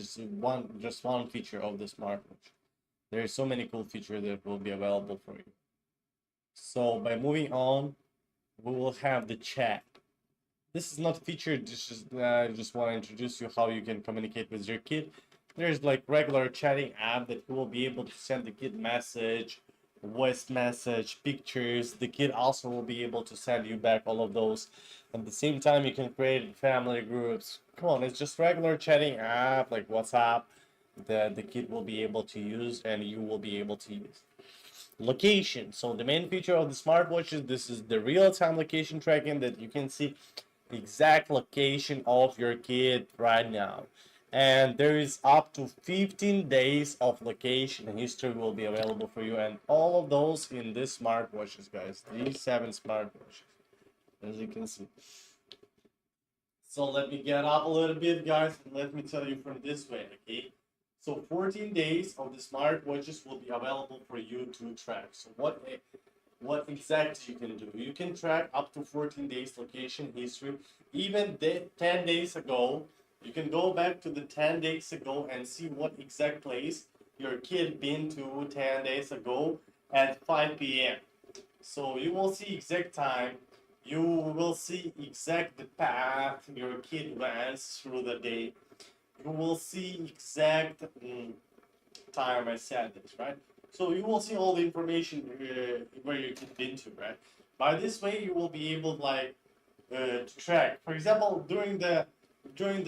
Speaker 1: just one feature of the smartwatch. There are so many cool features that will be available for you. So by moving on, we will have the chat. This is not featured, I just want to introduce you how you can communicate with your kid. There's like regular chatting app that you will be able to send the kid message, voice message, pictures. The kid also will be able to send you back all of those. At the same time, you can create family groups. Come on, it's just regular chatting app like WhatsApp. that the kid will be able to use and you will be able to use. Location. So the main feature of the smartwatch is this is the real-time location tracking, that you can see the exact location of your kid right now. And there is up to 15 days of location history will be available for you, and all of those in this smartwatches, guys. These 7 smartwatches, as you can see. So let me get up a little bit, guys, and let me tell you from this way, okay? So 14 days of the smartwatches will be available for you to track. So what exactly you can do? You can track up to 14 days location history. Even 10 days ago, you can go back to the 10 days ago and see what exact place your kid been to 10 days ago at 5 p.m. So you will see exact time. You will see exact the path your kid went through the day. You will see exact time I said this, right? So you will see all the information where you can been to, right? By this way, you will be able like to track. For example, during the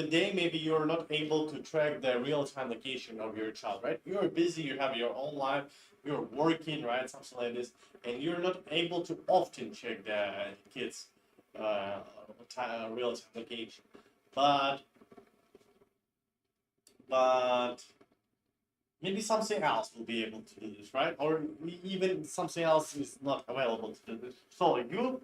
Speaker 1: day, maybe you're not able to track the real-time location of your child, right? You're busy, you have your own life, you're working, right? Something like this, and you're not able to often check the kids' real-time location. But but maybe something else will be able to do this, right? Or even something else is not available to do this. So you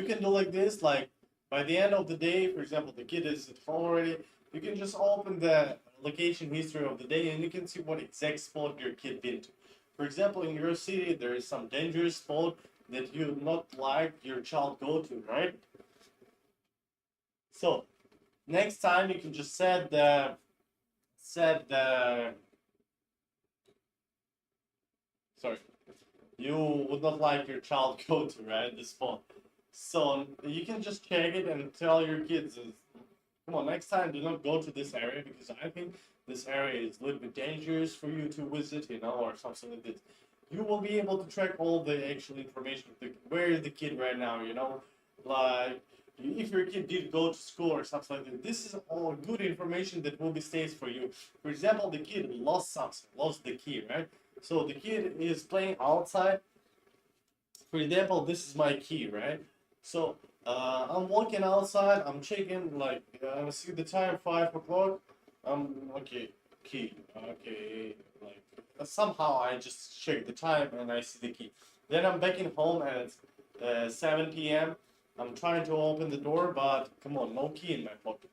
Speaker 1: can do like this, like by the end of the day, for example, the kid is at home already, you can just open the location history of the day and you can see what exact spot your kid been to. For example, in your city, there is some dangerous spot that you not like your child go to, right? So next time you can just set the sorry, you would not like your child go to, right, this spot. So you can just check it and tell your kids, come on, next time do not go to this area because I think this area is a little bit dangerous for you to visit, or something like this. You will be able to track all the actual information of where is the kid right now, like if your kid did go to school or something like that. This is all good information that will be stays for you. For example, the kid lost something, lost the key, right? So the kid is playing outside. For example, this is my key, right? So I'm walking outside. I'm checking, like I see the time 5 o'clock. Okay, key. Okay, like somehow I just check the time and I see the key. Then I'm back in home at 7 p.m. I'm trying to open the door, but come on, no key in my pocket.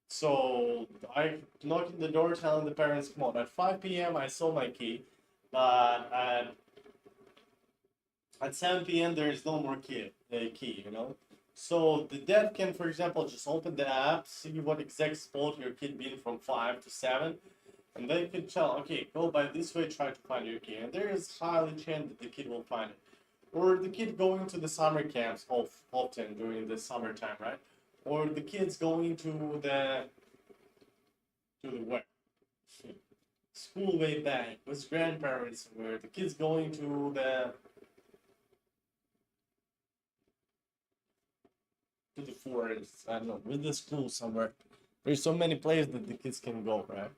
Speaker 1: So I knock on the door, telling the parents, "Come on, at 5 p.m. I saw my key, but at 7 p.m. there is no more key. So the dad can, for example, just open the app, see what exact spot your kid been from 5 to 7, and they can tell, okay, go by this way, try to find your kid. And there is highly chance that the kid will find it. Or the kid going to the summer camps often during the summertime, right? Or the kids going to the where? School way back with grandparents, where the kids going to the forest. I don't know, with the school somewhere. There's so many places that the kids can go, right?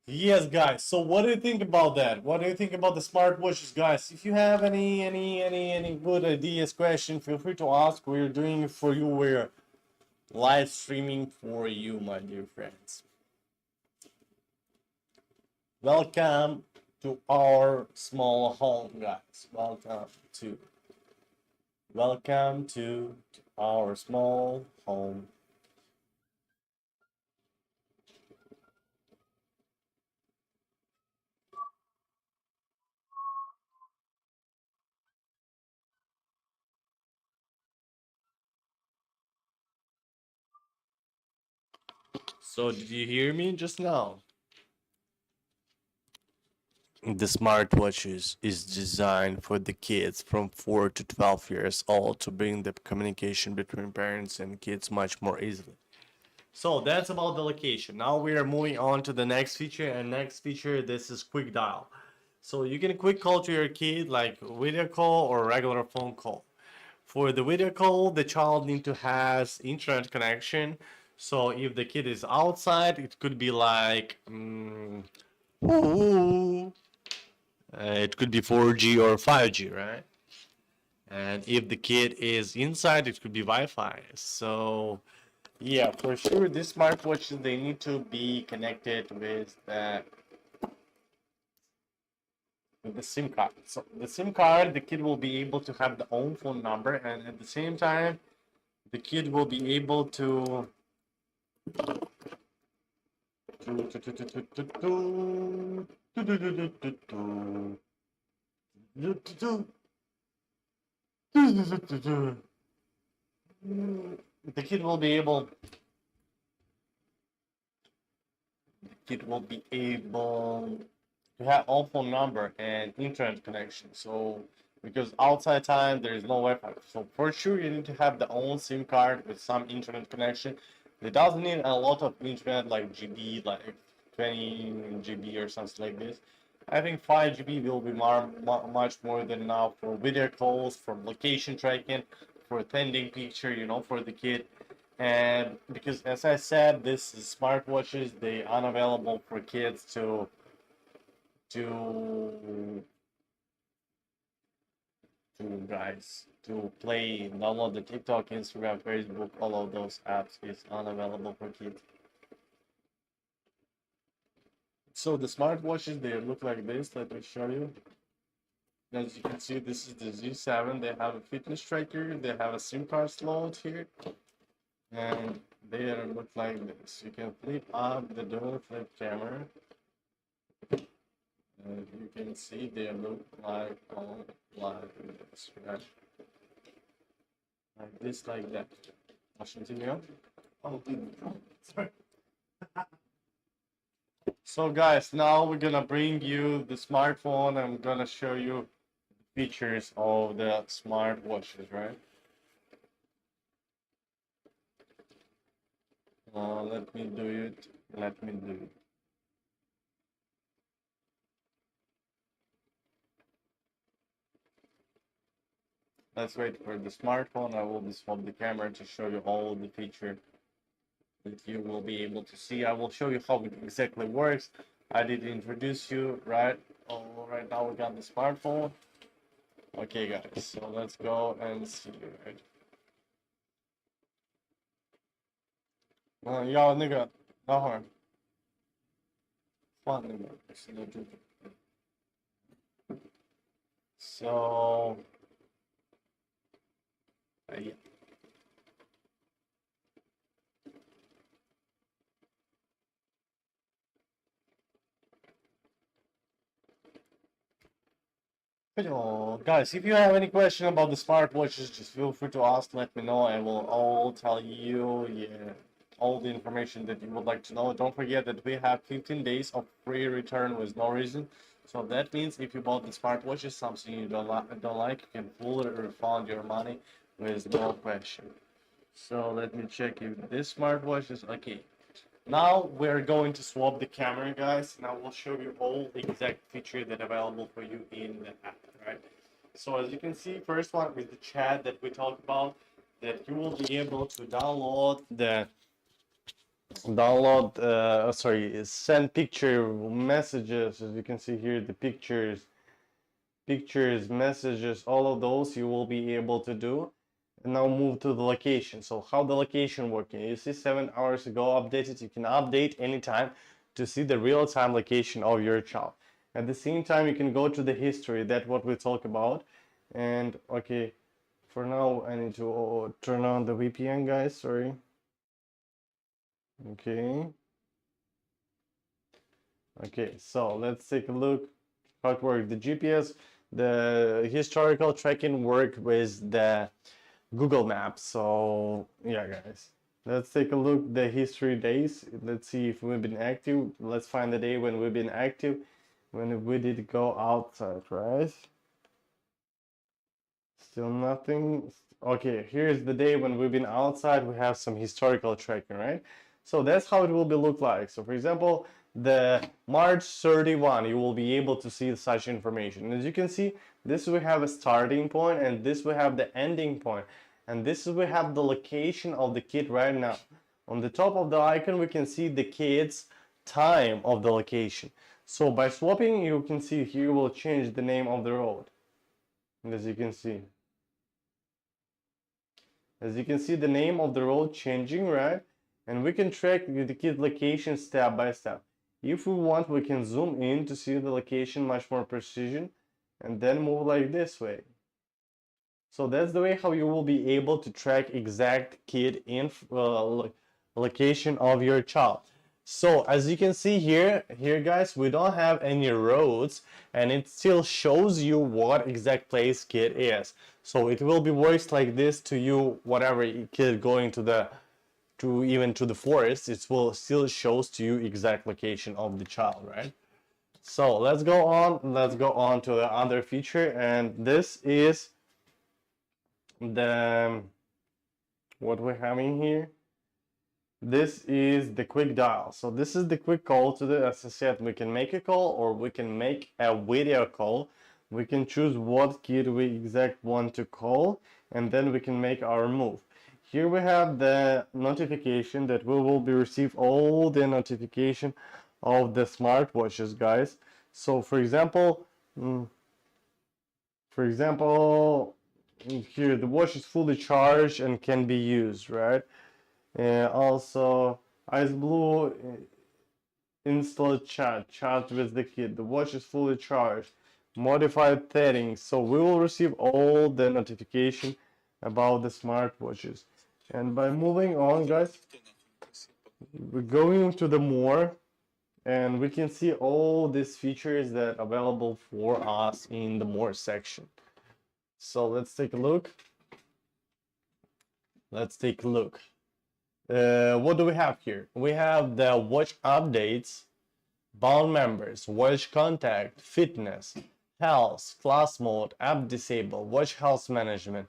Speaker 1: Yes, guys. So what do you think about that? What do you think about the smartwatches, guys? If you have any good ideas, question, feel free to ask. We're doing it for you. We're live streaming for you, my dear friends. Welcome to our small home, guys. Welcome to our small home. So did you hear me just now? The smartwatches is designed for the kids from 4 to 12 years old to bring the communication between parents and kids much more easily. So that's about the location. Now we are moving on to the next feature, and next feature, this is quick dial. So you can quick call to your kid like video call or regular phone call. For the video call, the child need to has internet connection. So if the kid is outside, it could be like, ooh, it could be 4G or 5G, right? And if the kid is inside, it could be Wi-Fi. So yeah, for sure, these smartwatches, they need to be connected with the SIM card. So the SIM card, the kid will be able to have the own phone number, and at the same time, the kid will be able the kid will be able to have all phone number and internet connection. So because outside time there is no Wi-Fi, so for sure you need to have the own SIM card with some internet connection. It doesn't need a lot of internet like GB, like 20 GB or something like this. I think 5 GB will be much more than enough for video calls, for location tracking, for sending picture, for the kid. And because as I said, this is smartwatches, they unavailable for kids to to play, download the TikTok, Instagram, Facebook, all of those apps is unavailable for kids. So the smartwatches, they look like this. Let me show you. As you can see, this is the Z7. They have a fitness tracker. They have a SIM card slot here, and they look like this. You can flip up the dual flip camera. And you can see they look like this, right? Like this, like that. I'll continue. Oh, sorry. So guys, now we're gonna bring you the smartphone. I'm gonna show you the features of the smartwatches, right? Let me do it. Let me do it. Let's wait for the smartphone. I will swap the camera to show you all the features that you will be able to see. I will show you how it exactly works. I did introduce you, right? Right now we got the smartphone. Okay guys, so let's go and see, right? 要那个等会儿换那个新的助理。So，哎呀。Guys, if you have any question about the smartwatches, just feel free to ask, let me know, and we'll all tell you, yeah, all the information that you would like to know. Don't forget that we have 15 days of free return with no reason. So that means if you bought the smartwatches, something you don't like, you can fully refund your money with no question. So let me check if this smartwatch is okay. Now we're going to swap the camera, guys, and I will show you all the exact features that are available for you in the app, right? So as you can see, first one is the chat that we talked about, that you will be able to send picture messages. As you can see here, the pictures, messages, all of those you will be able to do. And now move to the location. So how the location working? You see 7 hours ago updated. You can update anytime to see the real-time location of your child. At the same time, you can go to the history. That's what we talk about. And okay, for now I need to turn on the VPN, guys. Sorry. Okay. Okay, so let's take a look how it works. The GPS, the historical tracking work with the Google Maps. So yeah, guys, let's take a look the history days. Let's see if we've been active. Let's find the day when we've been active, when we did go outside, right? Still nothing. Okay, here's the day when we've been outside. We have some historical tracking, right? So that's how it will be look like. So for example, the March 31, you will be able to see such information. And as you can see, this will have a starting point and this will have the ending point. And this will have the location of the kid right now. On the top of the icon, we can see the kid's time of the location. So by swapping, you can see here will change the name of the road. And as you can see, the name of the road changing, right? And we can track the kid location step by step. If we want, we can zoom in to see the location much more precision and then move like this way. So that's the way how you will be able to track exact kid location of your child. So as you can see here guys, we don't have any roads and it still shows you what exact place kid is. So it will be works like this to you, whatever kid going to even to the forest, it will still shows to you exact location of the child, right? So let's go on to the other feature, and this is the what we're having here. This is the quick dial. So this is the quick call to the, as I said, we can make a call or we can make a video call. We can choose what kid we exact want to call and then we can make our move. Here we have the notification that we will be receive all the notification of the smartwatches, guys. So for example, here the watch is fully charged and can be used, right? Also, Ice Blue install chat with the kid. The watch is fully charged. Modified settings. So we will receive all the notification about the smartwatches. And by moving on, guys, we're going to the more, and we can see all these features that are available for us in the more section. So let's take a look. What do we have here? We have the watch updates, bound members, watch contact, fitness, health, class mode, app disable, watch health management,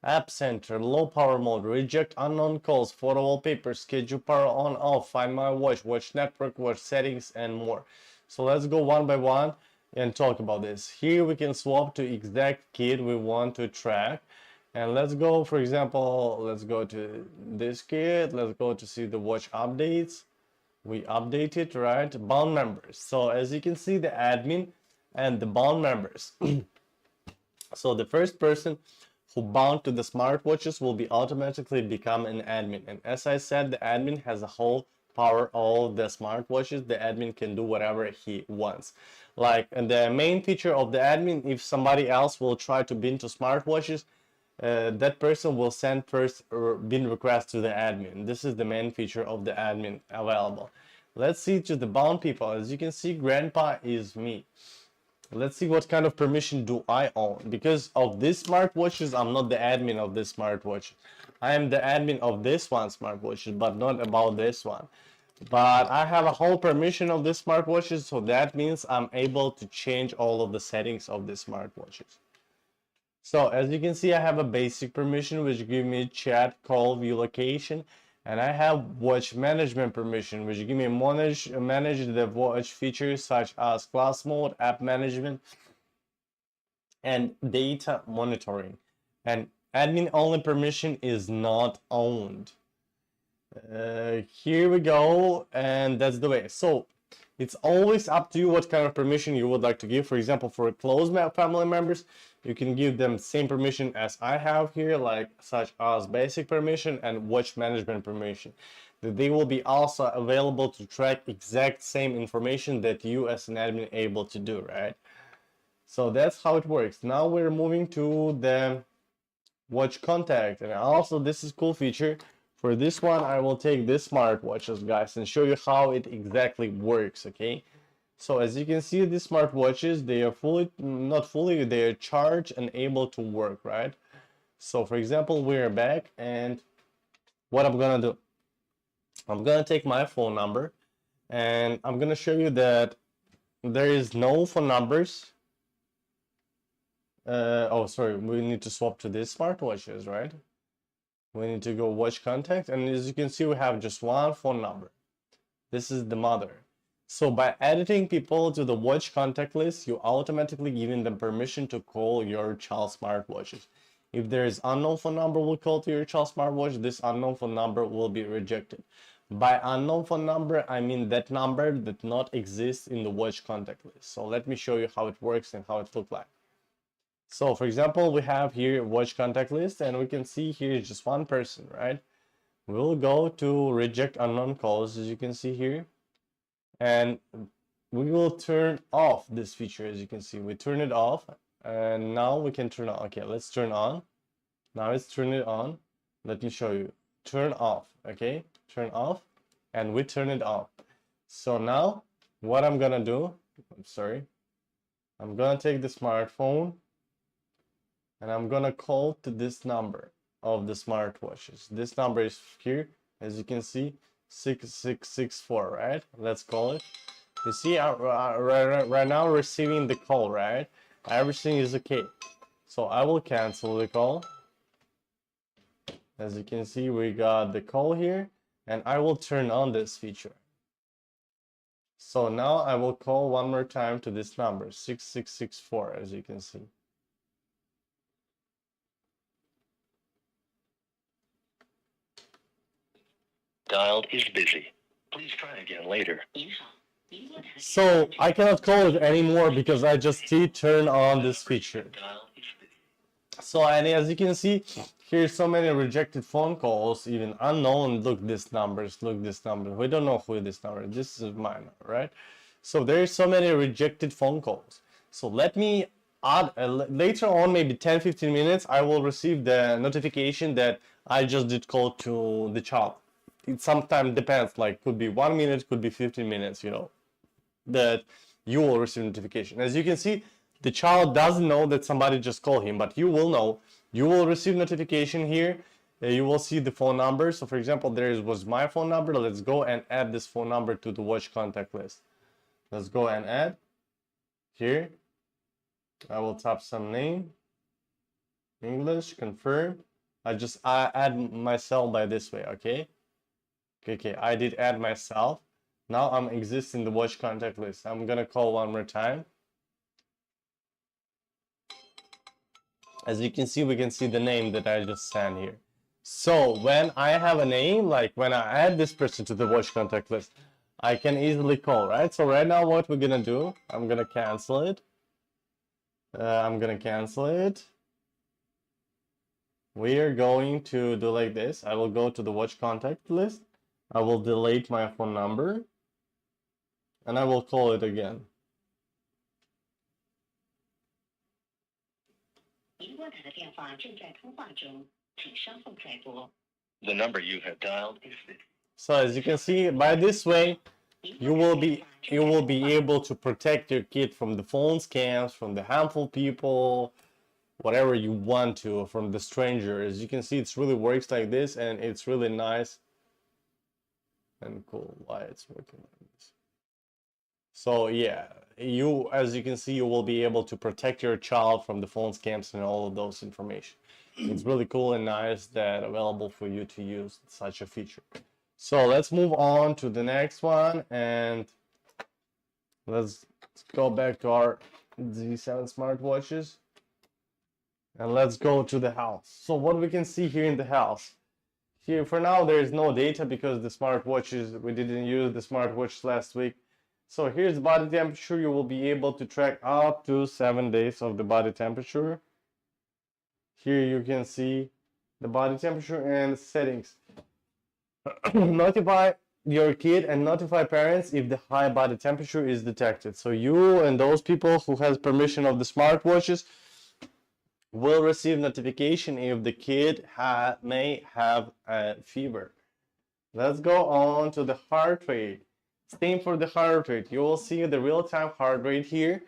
Speaker 1: app center, low power mode, reject unknown calls, photo wallpaper, schedule power on off, find my watch, watch network, watch settings, and more. So let's go one by one and talk about this. Here we can swap to exact kid we want to track. And let's go, for example, let's go to this kid. Let's go to see the watch updates. We update it, right? Bound members. So as you can see, the admin and the bound members. So the first person who bound to the smartwatches will be automatically become an admin. And as I said, the admin has a whole power of the smartwatches. The admin can do whatever he wants. Like, and the main feature of the admin, if somebody else will try to bin to smartwatches, that person will send first bin request to the admin. This is the main feature of the admin available. Let's see to the bound people. As you can see, grandpa is me. Let's see what kind of permission do I own. Because of this smartwatches, I'm not the admin of this smartwatch. I am the admin of this one smartwatches, but not about this one. But I have a whole permission of this smartwatches, so that means I'm able to change all of the settings of the smartwatches. So as you can see, I have a basic permission which give me chat, call, view location, and I have watch management permission which give me manage the watch features such as class mode, app management, and data monitoring. And admin only permission is not owned. Here we go, and that's the way. So it's always up to you what kind of permission you would like to give. For example, for close family members, you can give them same permission as I have here, like such as basic permission and watch management permission. They will be also available to track exact same information that you as an admin are able to do, right? So that's how it works. Now we're moving to the watch contact, and also this is cool feature. For this one, I will take this smartwatches, guys, and show you how it exactly works, okay? So as you can see, these smartwatches, they are not fully, they are charged and able to work, right? So for example, we're back, and what I'm gonna do, I'm gonna take my phone number, and I'm gonna show you that there is no phone numbers. Oh, sorry, we need to swap to these smartwatches, right? We need to go watch contact, and as you can see, we have just one phone number. This is the mother. So by editing people to the watch contact list, you automatically giving them permission to call your child smartwatches. If there is unknown phone number will call to your child smartwatch, this unknown phone number will be rejected. By unknown phone number, I mean that number that not exists in the watch contact list. So let me show you how it works and how it looks like. So for example, we have here watch contact list, and we can see here is just one person, right? We'll go to reject unknown calls, as you can see here, and we will turn off this feature. As you can see, we turn it off, and now we can turn on. Okay, let's turn on. Now let's turn it on. Let me show you. Turn off. Okay, turn off, and we turn it off. So now what I'm gonna do, I'm gonna take the smartphone and I'm gonna call to this number of the smartwatches. This number is here, as you can see, 6664, right? Let's call it. You see, right now receiving the call, right? Everything is okay. So I will cancel the call. As you can see, we got the call here, and I will turn on this feature. So now I will call one more time to this number, 6664, as you can see.
Speaker 2: Dialed is busy. Please try again later.
Speaker 1: So I cannot call it anymore because I just did turn on this feature. So, and as you can see, here's so many rejected phone calls, even unknown. Look this numbers, look this number. We don't know who this number is. This is mine, right? So there's so many rejected phone calls. So let me add later on, maybe 10-15 minutes, I will receive the notification that I just did call to the child. It sometimes depends, like could be 1 minute, could be 15 minutes, you know, that you will receive notification. As you can see, the child doesn't know that somebody just called him, but you will know. You will receive notification here. You will see the phone number. So for example, was my phone number. Let's go and add this phone number to the watch contact list. Let's go and add here. I will type some name, English, confirm. I add myself by this way, okay? Okay, I did add myself. Now I'm existing the watch contact list. I'm gonna call one more time. As you can see, we can see the name that I just sent here. So when I have a name, like when I add this person to the watch contact list, I can easily call, right? So right now what we're gonna do, I'm gonna cancel it. We are going to do like this. I will go to the watch contact list. I will delete my phone number and I will call it again.
Speaker 2: The number you have dialed is busy.
Speaker 1: So as you can see, by this way, you will be able to protect your kid from the phone scams, from the harmful people, whatever you want to, from the stranger. As you can see, it really works like this, and it's really nice and cool why it's working like this. So yeah, as you can see, you will be able to protect your child from the phone scams and all of those information. It's really cool and nice that available for you to use such a feature. So let's move on to the next one, and let's go back to our Z7 smartwatches, and let's go to the house. So what we can see here in the house, here for now there is no data because the smartwatches, we didn't use the smartwatch last week. So here's body temperature. You will be able to track up to 7 days of the body temperature. Here you can see the body temperature and settings. Notify your kid and notify parents if the high body temperature is detected. So you and those people who has permission of the smartwatches will receive notification if the kid may have a fever. Let's go on to the heart rate. Same for the heart rate. You will see the real-time heart rate here.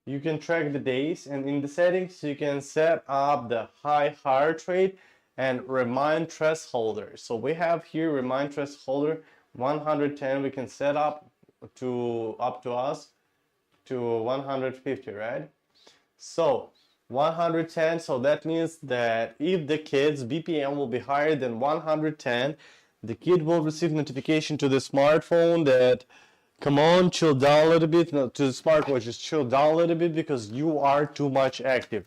Speaker 1: You can track the days, and in the settings you can set up the high heart rate and remind thresholder. So we have here remind thresholder 110. We can set up to us to 150, right? So 110. So that means that if the kid's BPM will be higher than 110, the kid will receive notification to the smartphone that, come on, chill down a little bit. No, to the smartwatch, just chill down a little bit because you are too much active.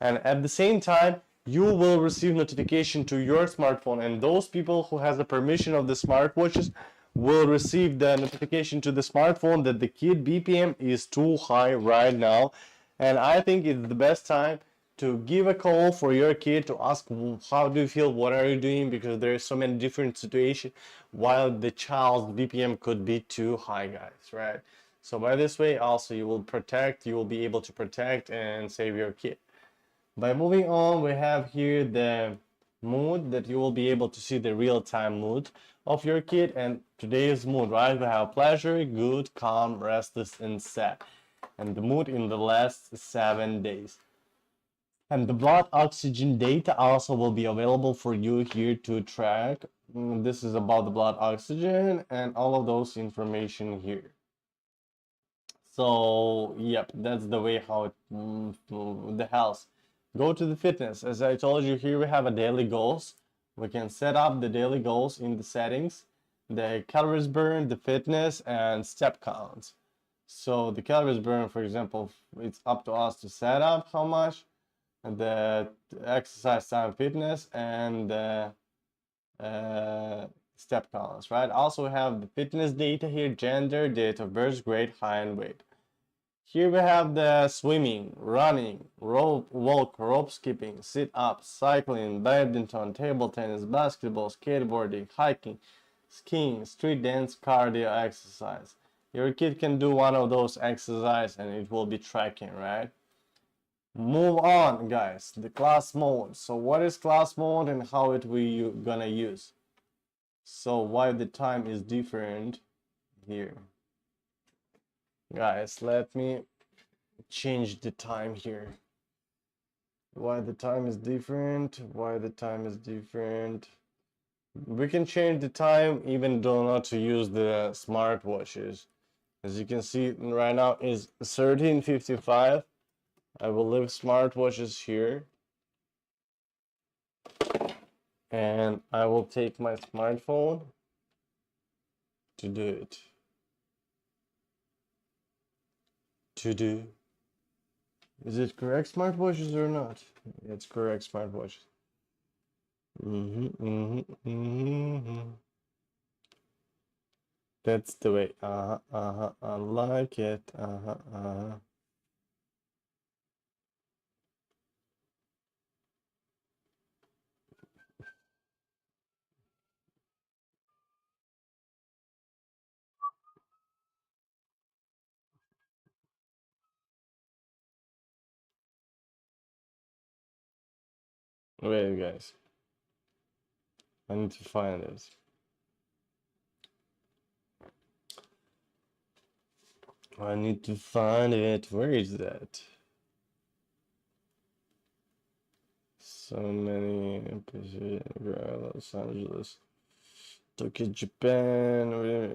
Speaker 1: And at the same time, you will receive notification to your smartphone, and those people who has the permission of the smartwatches will receive the notification to the smartphone that the kid BPM is too high right now. And I think it's the best time to give a call for your kid to ask how do you feel, what are you doing, because there are so many different situations while the child's BPM could be too high, guys, right? So by this way also you will be able to protect and save your kid. By moving on, we have here the mood, that you will be able to see the real-time mood of your kid. And today's mood, right? We have pleasure, good, calm, restless, and sad. And the mood in the last 7 days. And the blood oxygen data also will be available for you here to track. This is about the blood oxygen and all of those information here. So, yep, that's the way how it, the health. Go to the fitness. As I told you, here we have a daily goals. We can set up the daily goals in the settings, the calories burned, the fitness, and step counts. So the calories burned, for example, it's up to us to set up how much, and the exercise time, fitness, and the step counts, right? Also we have the fitness data here, gender, date of birth, grade, height, and weight. Here we have the swimming, running, rope walk, rope skipping, sit-ups, cycling, badminton, table tennis, basketball, skateboarding, hiking, skiing, street dance, cardio exercise. Your kid can do one of those exercises and it will be tracking, right? Move on, guys. The class mode. So what is class mode and how it we gonna use? So why the time is different here? Guys, let me change the time here. Why the time is different? Why the time is different? We can change the time even though not to use the smartwatches. As you can see right now is 13:55. I will leave smartwatches here. And I will take my smartphone to do it. Is it correct smartwatches or not? It's correct smartwatches. That's the way. I like it. Wait, guys. I need to find it. I need to find it. Where is that? So many episodes. Los Angeles, Tokyo, Japan,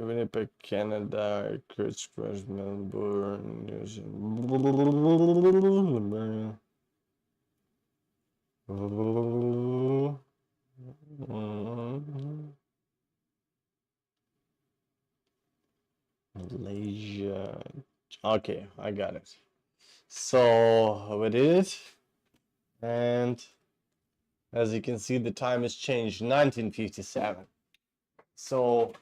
Speaker 1: Winnipeg, Canada, Christchurch, Melbourne, New Zealand. Malaysia. Okay, I got it. So we did it, and as you can see, the time has changed, 1957. So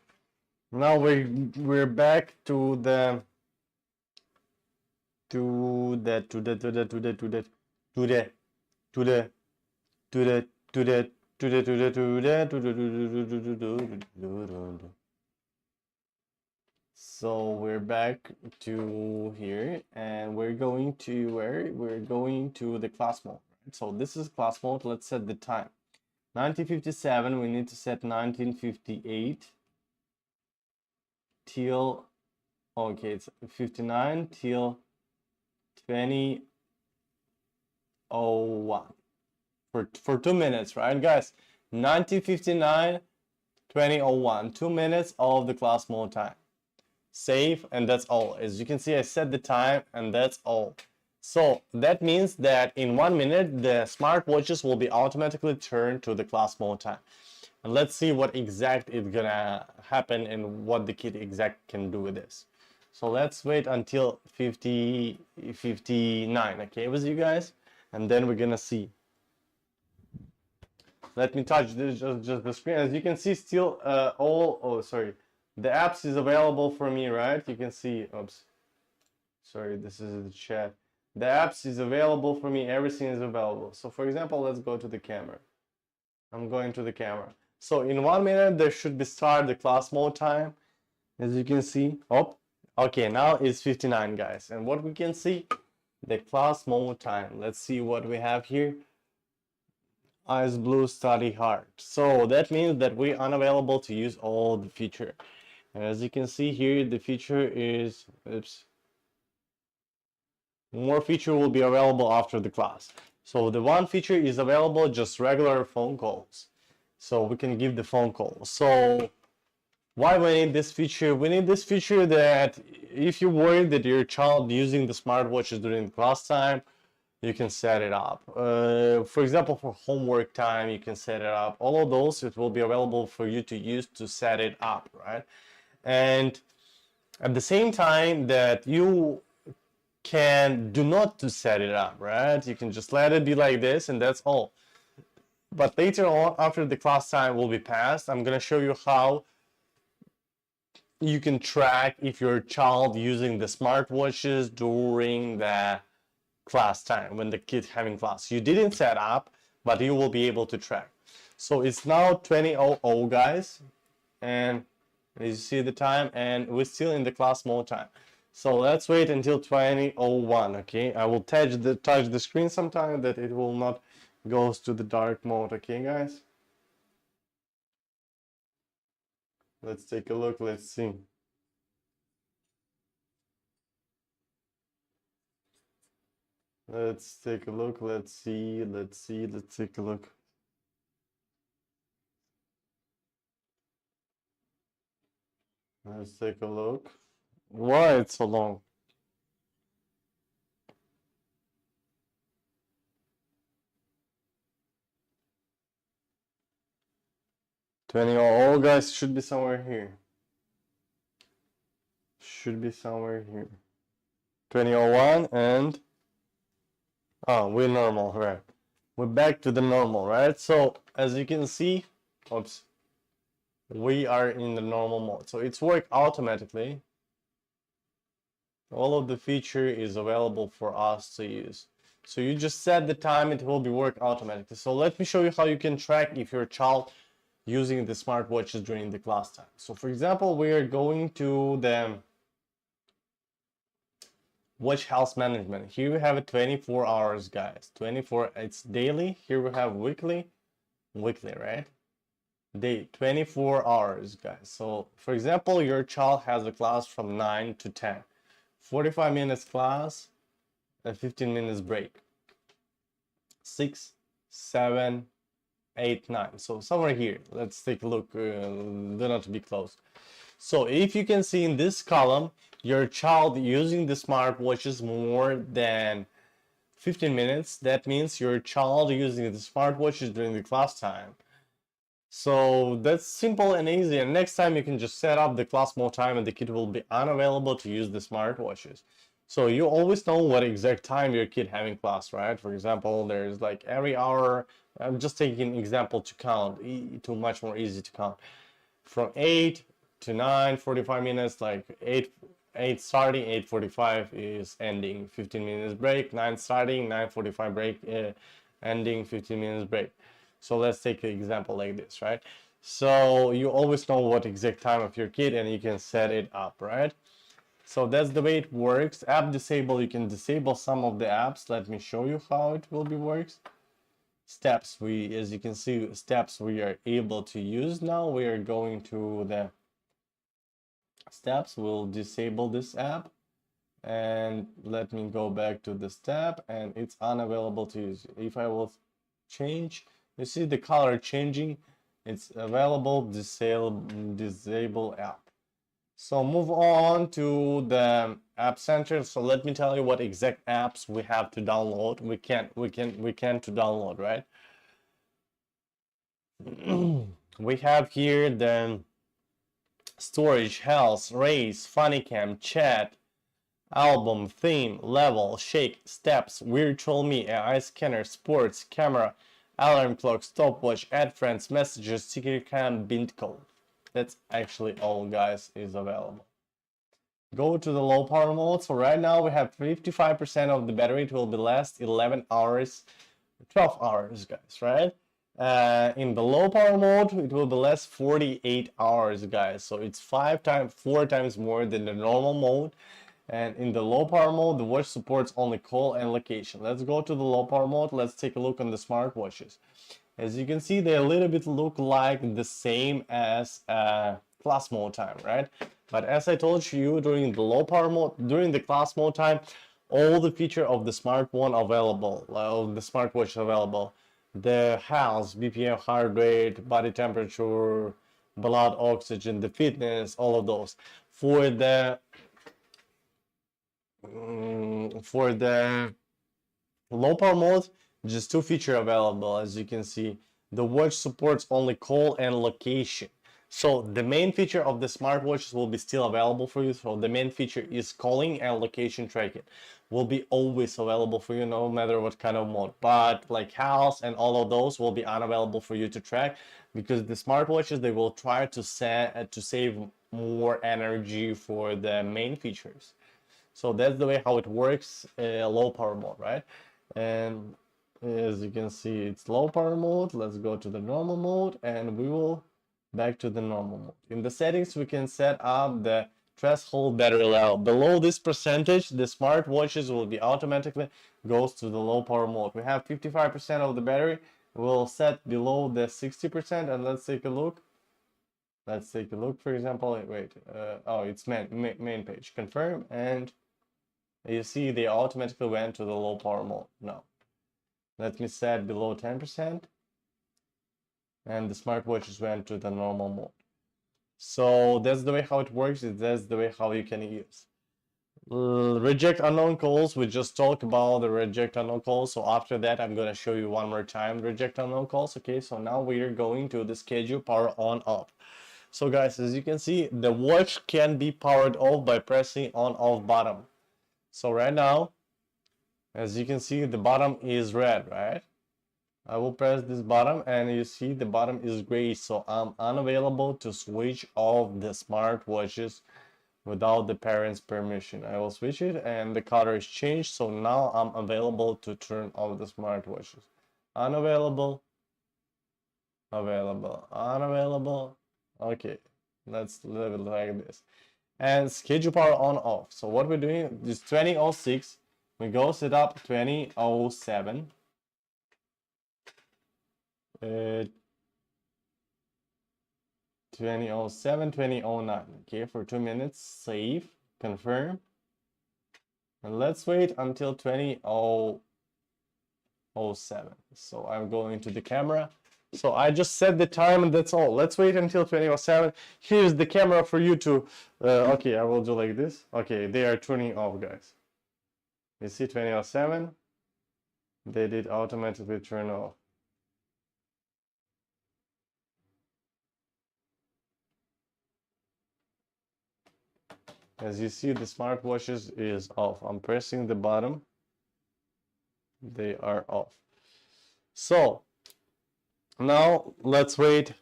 Speaker 1: now we're back to the So we're back to here, and we're going to where? We're going to the class mode. Right? So this is class mode. Let's set the time. 1957, we need to set 1958 till, okay, it's 59 till 2001 for 2 minutes, right, guys? 1959 2001, 2 minutes of the class mode time. Save, and that's all. As you can see, I set the time and that's all. So that means that in 1 minute, the smartwatches will be automatically turned to the class mode time. And let's see what exact is gonna happen and what the kid exact can do with this. So let's wait until 59, okay, with you guys, and then we're gonna see. Let me touch this, just the screen. As you can see, still the apps is available for me, right? You can see, oops, sorry, this is the chat. The apps is available for me, everything is available. So for example, let's go to the camera. I'm going to the camera. So in 1 minute, there should be start the class mode time. As you can see, oh, okay, now it's 59, guys. And what we can see, the class mode time. Let's see what we have here. Eyes blue, study hard. So that means that we're unavailable to use all the feature. And as you can see here, the feature is, oops, more feature will be available after the class. So the one feature is available just regular phone calls. So we can give the phone call. So why we need this feature? We need this feature that if you're worried that your child using the smartwatches during the class time, you can set it up. For example, for homework time, you can set it up. All of those, it will be available for you to use to set it up, right? And at the same time that you can do not to set it up, right? You can just let it be like this and that's all. But later on, after the class time will be passed, I'm gonna show you how you can track if your child using the smartwatches during the class time when the kid having class. You didn't set up, but you will be able to track. So it's now 20:00, guys, and as you see the time, and we're still in the class mode time. So let's wait until 20:01. Okay, I will touch the screen sometime that it will not goes to the dark mode. Okay, guys. Let's take a look. Let's see. Let's take a look. Let's see. Let's take a look. Let's take a look. Why it's so long? Guys, should be somewhere here. Should be somewhere here. 20:01 and we're normal, right? We're back to the normal, right? So as you can see, oops, we are in the normal mode. So it's work automatically. All of the feature is available for us to use. So you just set the time, it will be work automatically. So let me show you how you can track if your child using the smartwatches during the class time. So for example, we are going to the watch health management. Here we have a 24 hours, guys. 24, it's daily. Here we have weekly, right? Day, 24 hours, guys. So for example, your child has a class from 9 to 10. 45 minutes class, and 15 minutes break. 6, 7, 8, 9. So somewhere here. Let's take a look. Do not be close. So if you can see in this column, your child using the smartwatches more than 15 minutes, that means your child using the smartwatches during the class time. So that's simple and easy, and next time you can just set up the class mode time and the kid will be unavailable to use the smartwatches. So you always know what exact time your kid having class, right? For example, there's like every hour. I'm just taking an example to count, too much more easy to count. From 8 to 9, 45 minutes, like 8 starting, 8:45 is ending, 15 minutes break, 9 starting, 9:45 break, ending, 15 minutes break. So let's take an example like this, right? So you always know what exact time of your kid and you can set it up, right? So that's the way it works. App disable, you can disable some of the apps. Let me show you how it will be works. Steps, as you can see, steps we are able to use now. We are going to the steps. We'll disable this app and let me go back to the step and it's unavailable to use. If I will change, you see the color changing. It's available, disable app. So move on to the app center. So let me tell you what exact apps we have to download. We can to download, right? We have here the storage, health, race, funnycam, chat, album, theme, level, shake, steps, virtual me, AI scanner, sports, camera, alarm clock, stopwatch, add friends, messages, secret cam, bint code. That's actually all, guys, is available. Go to the low power mode. So right now we have 55% of the battery. It will be last 11 hours, 12 hours, guys, right? In the low power mode, it will be less 48 hours, guys. So it's 4 times more than the normal mode. And in the low power mode, the watch supports only call and location. Let's go to the low power mode. Let's take a look on the smartwatches. As you can see, they a little bit look like the same as class mode time, right? But as I told you, during the low power mode, during the class mode time, all the feature of the smart one available, of the smartwatch available. The health, BPM, heart rate, body temperature, blood oxygen, the fitness, all of those. For the low power mode, just 2 features available. As you can see, the watch supports only call and location. So the main feature of the smartwatches will be still available for you. So the main feature is calling and location tracking will be always available for you, no matter what kind of mode. But like health and all of those will be unavailable for you to track, because the smartwatches, they will try to save more energy for the main features. So that's the way how it works, low power mode, right? And as you can see, it's low power mode. Let's go to the normal mode, and we will back to the normal mode. In the settings, we can set up the threshold battery level. Below this percentage, the smartwatches will be automatically goes to the low power mode. We have 55% of the battery. We'll set below the 60%, and let's take a look. Let's take a look, for example. Wait, oh, it's main page. Confirm, and you see they automatically went to the low power mode. Now, let me set below 10%, and the smartwatches went to the normal mode. So that's the way how it works. That's the way how you can use. Reject unknown calls. We just talked about the reject unknown calls. So after that, I'm gonna show you one more time reject unknown calls. Okay, so now we are going to the schedule power on off. So guys, as you can see, the watch can be powered off by pressing on off button. So right now, as you can see, the bottom is red, right? I will press this button, and you see the bottom is gray, so I'm unavailable to switch off the smartwatches without the parents' permission. I will switch it, and the color is changed, so now I'm available to turn off the smartwatches. Unavailable, available, unavailable. Okay, let's leave it like this. And schedule power on off. So what we're doing is 2006. We go set up 2007. 2007, 2009. Okay, for 2 minutes. Save, confirm, and let's wait until 2007. So I'm going to the camera. So I just set the time, and that's all. Let's wait until 2007. Here's the camera for you to okay, I will do like this. Okay, they are turning off, guys. You see 2007, they did automatically turn off. As you see, the smartwatches is off. I'm pressing the bottom. They are off. So now let's wait.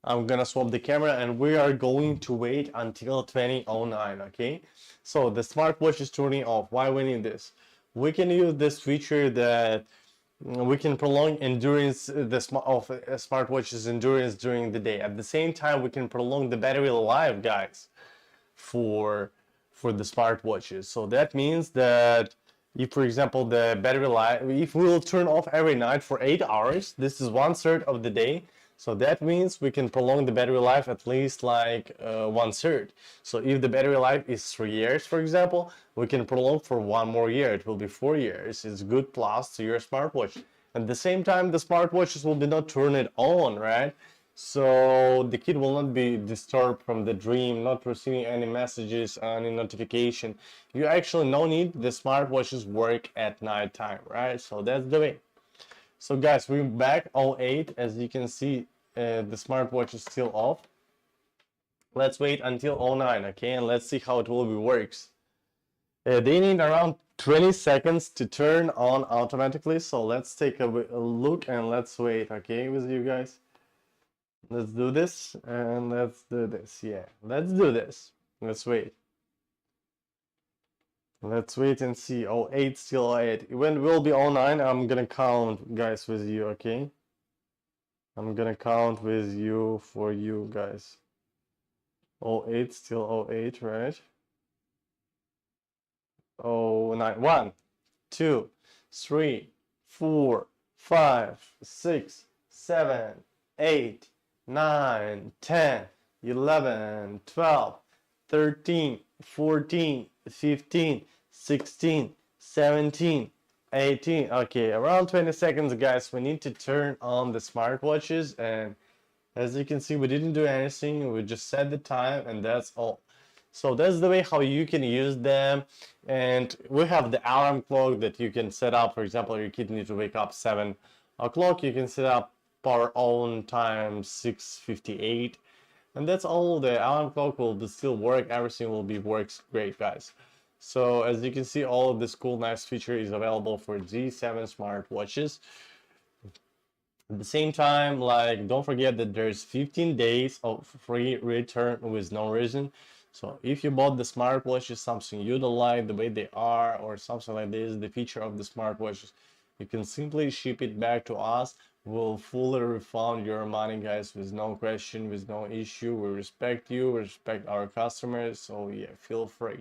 Speaker 1: I'm gonna swap the camera, and we are going to wait until 2009. Okay, so the smartwatch is turning off. Why we need this? We can use this feature that we can prolong endurance of smartwatches endurance during the day. At the same time, we can prolong the battery life, guys, for the smartwatches. So that means that if, for example, the battery life, if we will turn off every night for 8 hours, this is 1/3 of the day. So that means we can prolong the battery life at least like 1/3. So if the battery life is 3 years, for example, we can prolong for 1 more year. It will be 4 years. It's good plus to your smartwatch. At the same time, the smartwatches will be not turn it on, right? So the kid will not be disturbed from the dream, not receiving any messages, any notification. You actually no need the smartwatches work at night time, right? So that's the way. So guys, we're back all 8. As you can see, the smartwatch is still off. Let's wait until 09, okay, and let's see how it will be works. They need around 20 seconds to turn on automatically, so let's take a look and let's wait, okay, with you guys. Let's do this and let's do this. Yeah, let's do this. Let's wait. Let's wait and see. Oh, 8 still 8. When will be 09, I'm gonna count, guys, with you, okay? I'm gonna count with you for you guys. 08 still 08, right? 09. 1, 2, 3, 4, 5, 6, 7, 8, 9, 10, 11, 12, 13, 14, 15, 16, 17, 18. Okay, around 20 seconds, guys. We need to turn on the smartwatches, and as you can see, we didn't do anything. We just set the time, and that's all. So that's the way how you can use them. And we have the alarm clock that you can set up. For example, your kid needs to wake up 7 o'clock. You can set up our own time 6:58, and that's all. The alarm clock will still work. Everything will be works great, guys. So as you can see, all of this cool nice feature is available for Z7 smartwatches. At the same time, like, don't forget that there's 15 days of free return with no reason. So if you bought the smartwatches, something you don't like the way they are or something like this, the feature of the smartwatches, you can simply ship it back to us. We'll fully refund your money, guys, with no question, with no issue. We respect you, we respect our customers, so yeah, feel free.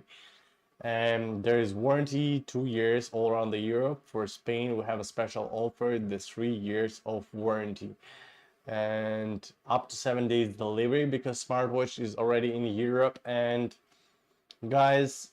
Speaker 1: And there is warranty 2 years all around the Europe. For Spain, we have a special offer, the 3 years of warranty, and up to 7 days delivery because smartwatch is already in Europe. And guys,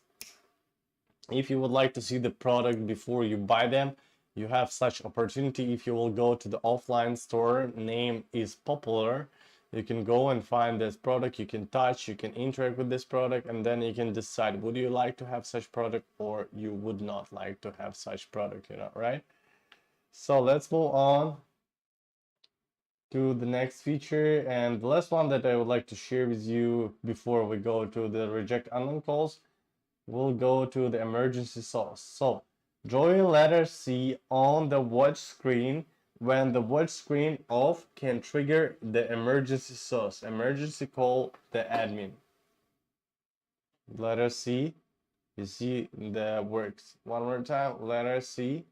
Speaker 1: if you would like to see the product before you buy them, you have such opportunity. If you will go to the offline store, name is Popular, you can go and find this product, you can touch, you can interact with this product, and then you can decide would you like to have such product or you would not like to have such product, you know, right? So let's move on to the next feature, and the last one that I would like to share with you before we go to the reject unknown calls. We'll go to the emergency source. So drawing letter C on the watch screen. When the watch screen off can trigger the emergency source. Emergency call the admin. Letter C, you see the works. One more time, letter C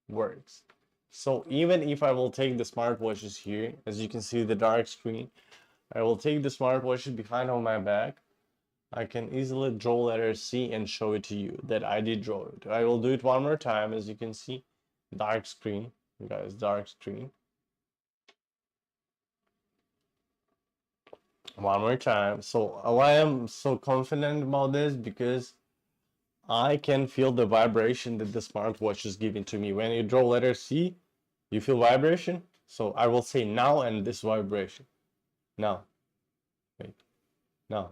Speaker 1: works. So even if I will take the smartwatches here, as you can see the dark screen, I will take the smartwatches behind on my back. I can easily draw letter C and show it to you that I did draw it. I will do it one more time. As you can see, dark screen, guys, dark screen. One more time. So why I'm so confident about this, because I can feel the vibration that the smartwatch is giving to me. When you draw letter C, you feel vibration. So I will say now and this vibration. Now. Wait. Now.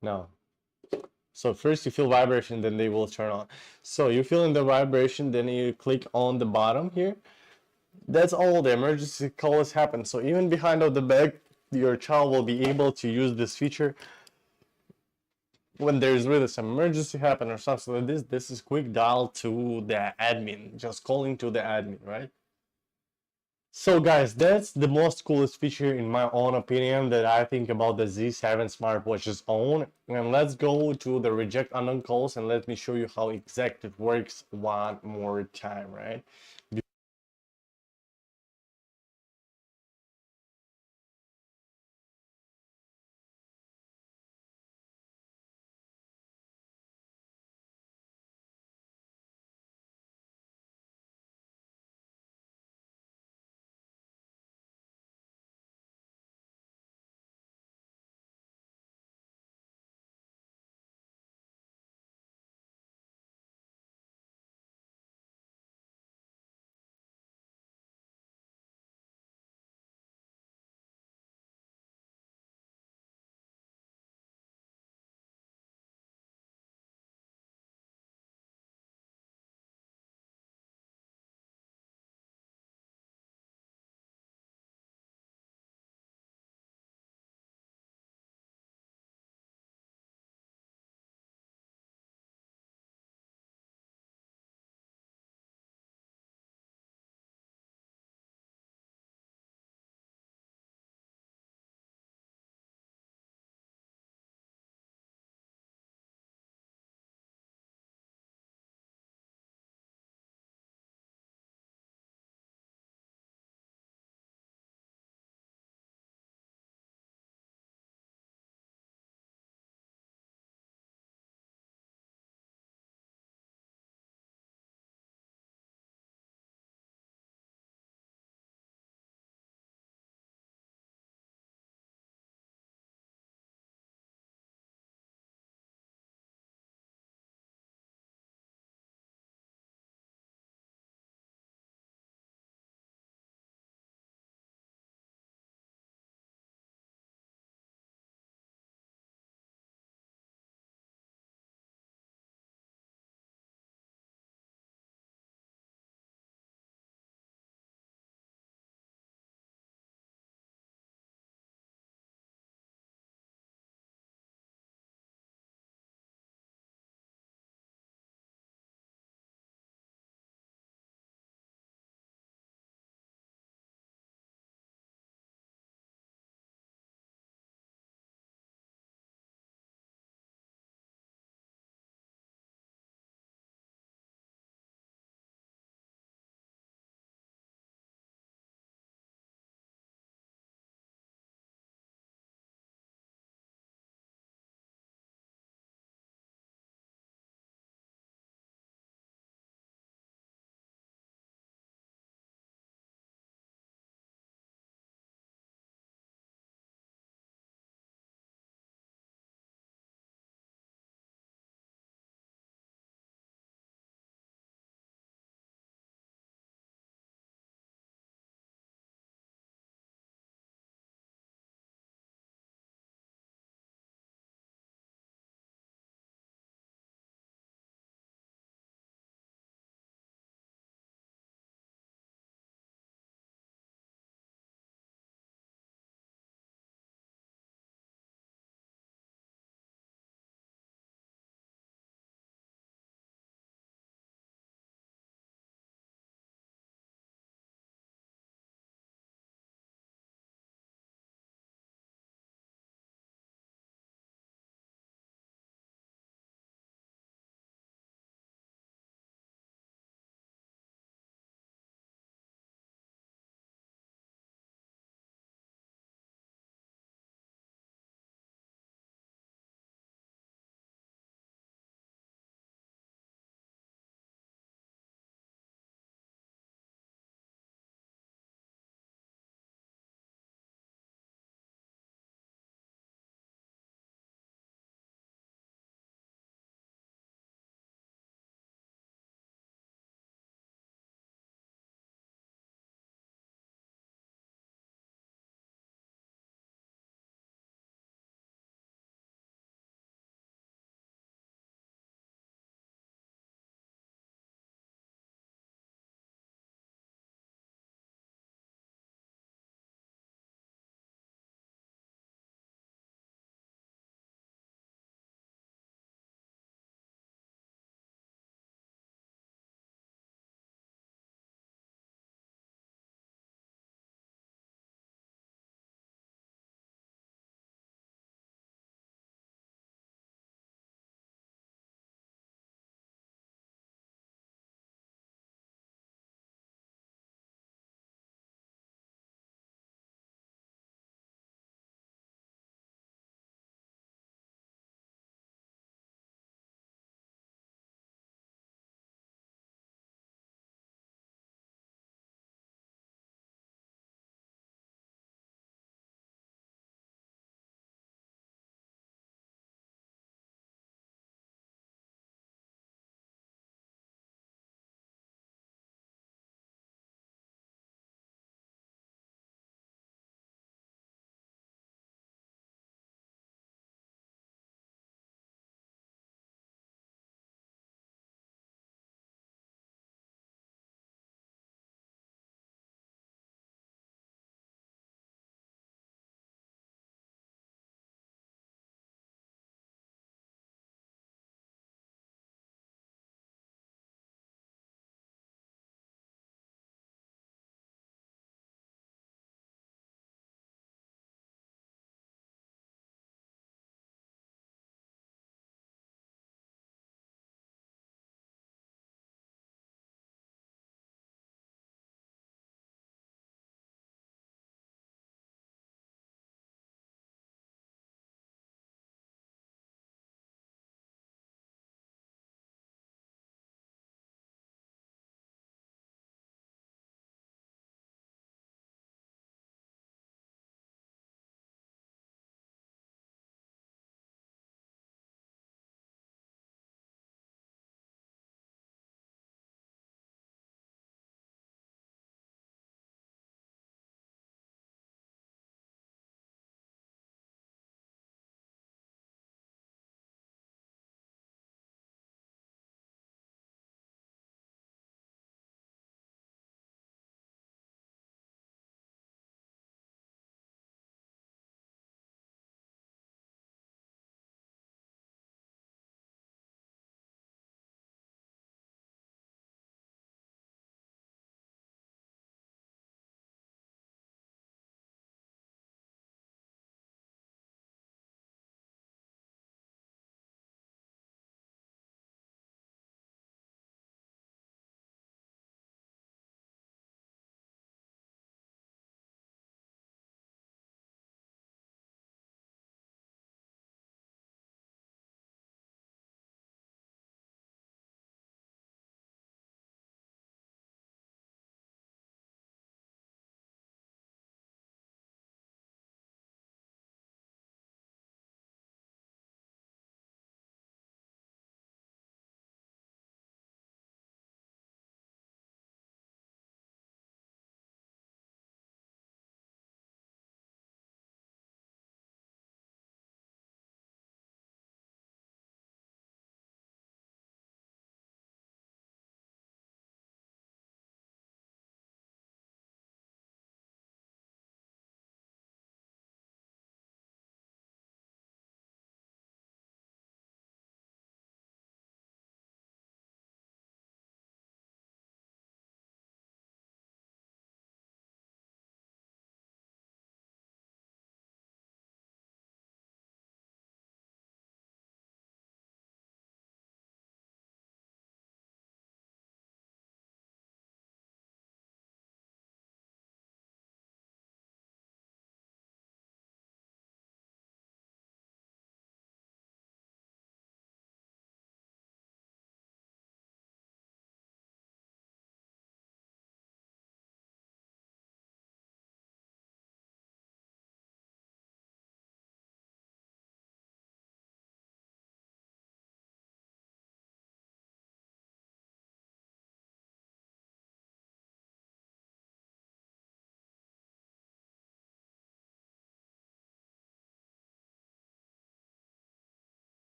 Speaker 1: Now. So first you feel vibration, then they will turn on. So you feel in the vibration, then you click on the bottom here. That's all, the emergency calls happen. So even behind of the back, your child will be able to use this feature when there's really some emergency happen or something like this. This is quick dial to the admin, just calling to the admin, right? So guys, that's the most coolest feature in my own opinion that I think about the Z7 smartwatch's own. And let's go to the reject unknown calls and let me show you how exactly it works one more time, right?